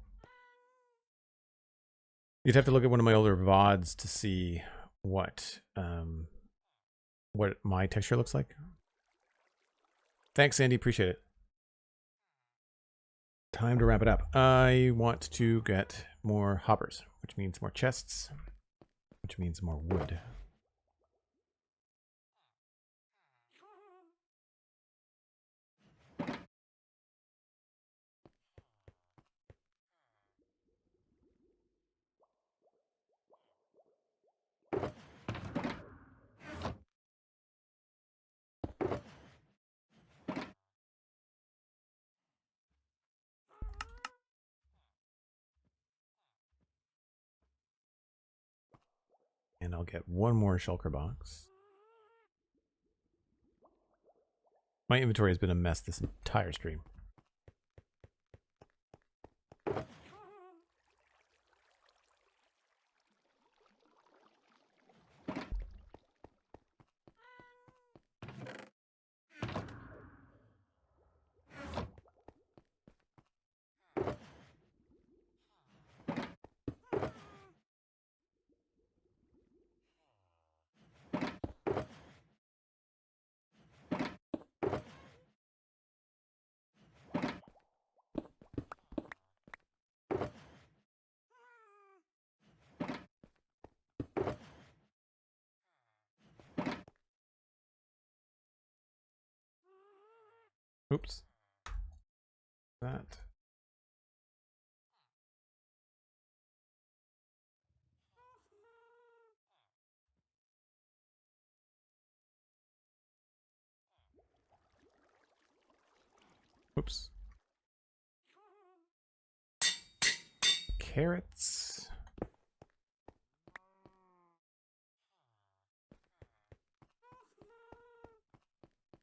You'd have to look at one of my older VODs to see what my texture looks like. Thanks, Sandy. Appreciate it. Time to wrap it up. I want to get more hoppers, which means more chests, which means more wood. And I'll get one more shulker box. My inventory has been a mess this entire stream. Oops. That. Oops. Carrots.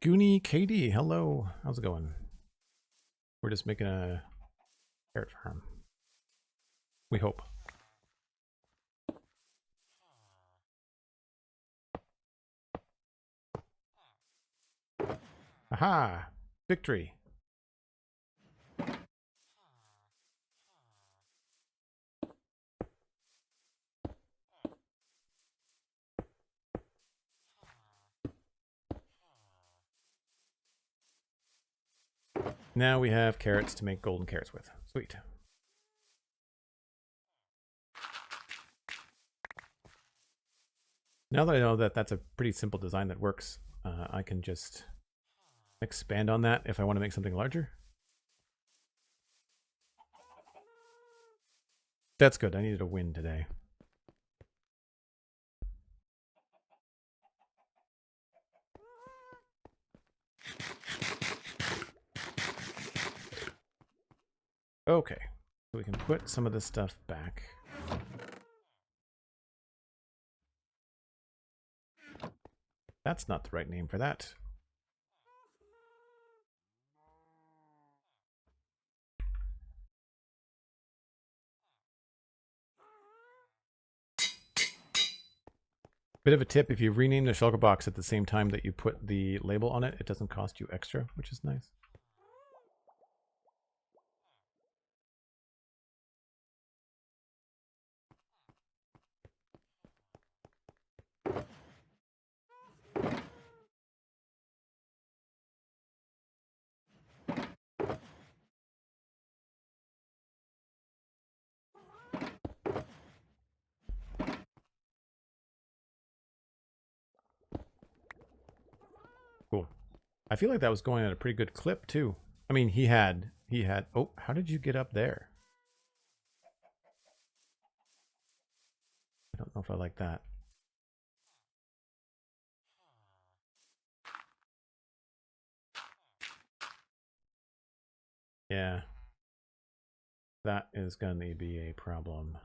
Goonie Katie, hello. How's it going? We're just making a carrot farm. We hope. Aha! Victory. Now we have carrots to make golden carrots with. Sweet. Now that I know that that's a pretty simple design that works, I can just expand on that if I want to make something larger. That's good. I needed a win today. Okay, so we can put some of this stuff back. That's not the right name for that. Bit of a tip, if you rename the shulker box at the same time that you put the label on it, it doesn't cost you extra, which is nice. Cool. I feel like that was going at a pretty good clip too. I mean, he had, oh, how did you get up there? I don't know if I like that. Yeah. That is going to be a problem.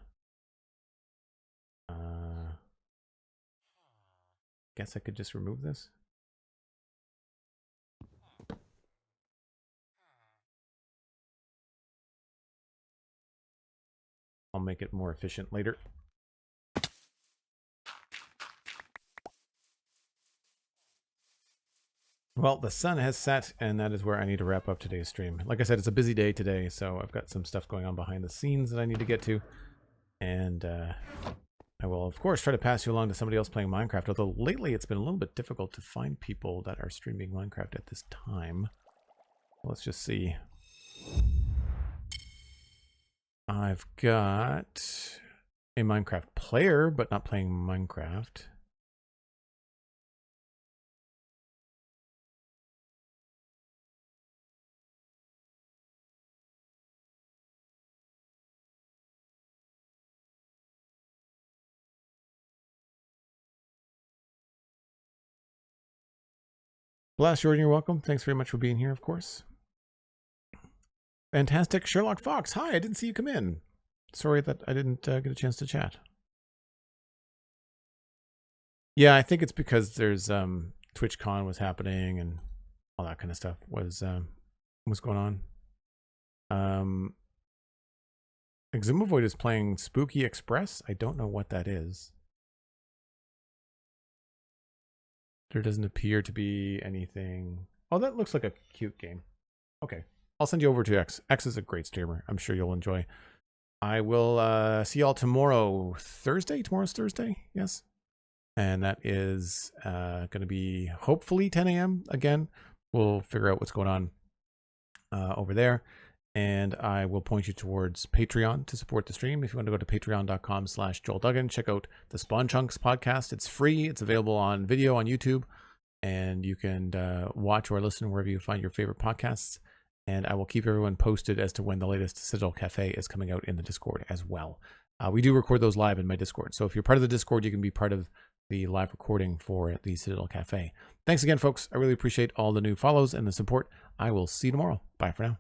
Guess I could just remove this. I'll make it more efficient later. Well, the sun has set, and that is where I need to wrap up today's stream. Like I said, it's a busy day today, so I've got some stuff going on behind the scenes that I need to get to. And I will, of course, try to pass you along to somebody else playing Minecraft, although lately it's been a little bit difficult to find people that are streaming Minecraft at this time. Let's just see. I've got a Minecraft player, but not playing Minecraft. Blast Jordan, you're welcome. Thanks very much for being here, of course. Fantastic Sherlock Fox. Hi, I didn't see you come in. Sorry that I didn't get a chance to chat. Yeah, I think it's because there's TwitchCon was happening and all that kind of stuff was going on. Exumavoid is playing Spooky Express. I don't know what that is. There doesn't appear to be anything. Oh, that looks like a cute game. Okay. I'll send you over to X. X is a great streamer. I'm sure you'll enjoy. I will see y'all tomorrow, Thursday. Tomorrow's Thursday, yes. And that is going to be hopefully 10 a.m. again. We'll figure out what's going on over there. And I will point you towards Patreon to support the stream. If you want to go to patreon.com/JoelDuggan, check out the Spawn Chunks podcast. It's free. It's available on video on YouTube. And you can watch or listen wherever you find your favorite podcasts. And I will keep everyone posted as to when the latest Citadel Cafe is coming out in the Discord as well. We do record those live in my Discord. So if you're part of the Discord, you can be part of the live recording for the Citadel Cafe. Thanks again, folks. I really appreciate all the new follows and the support. I will see you tomorrow. Bye for now.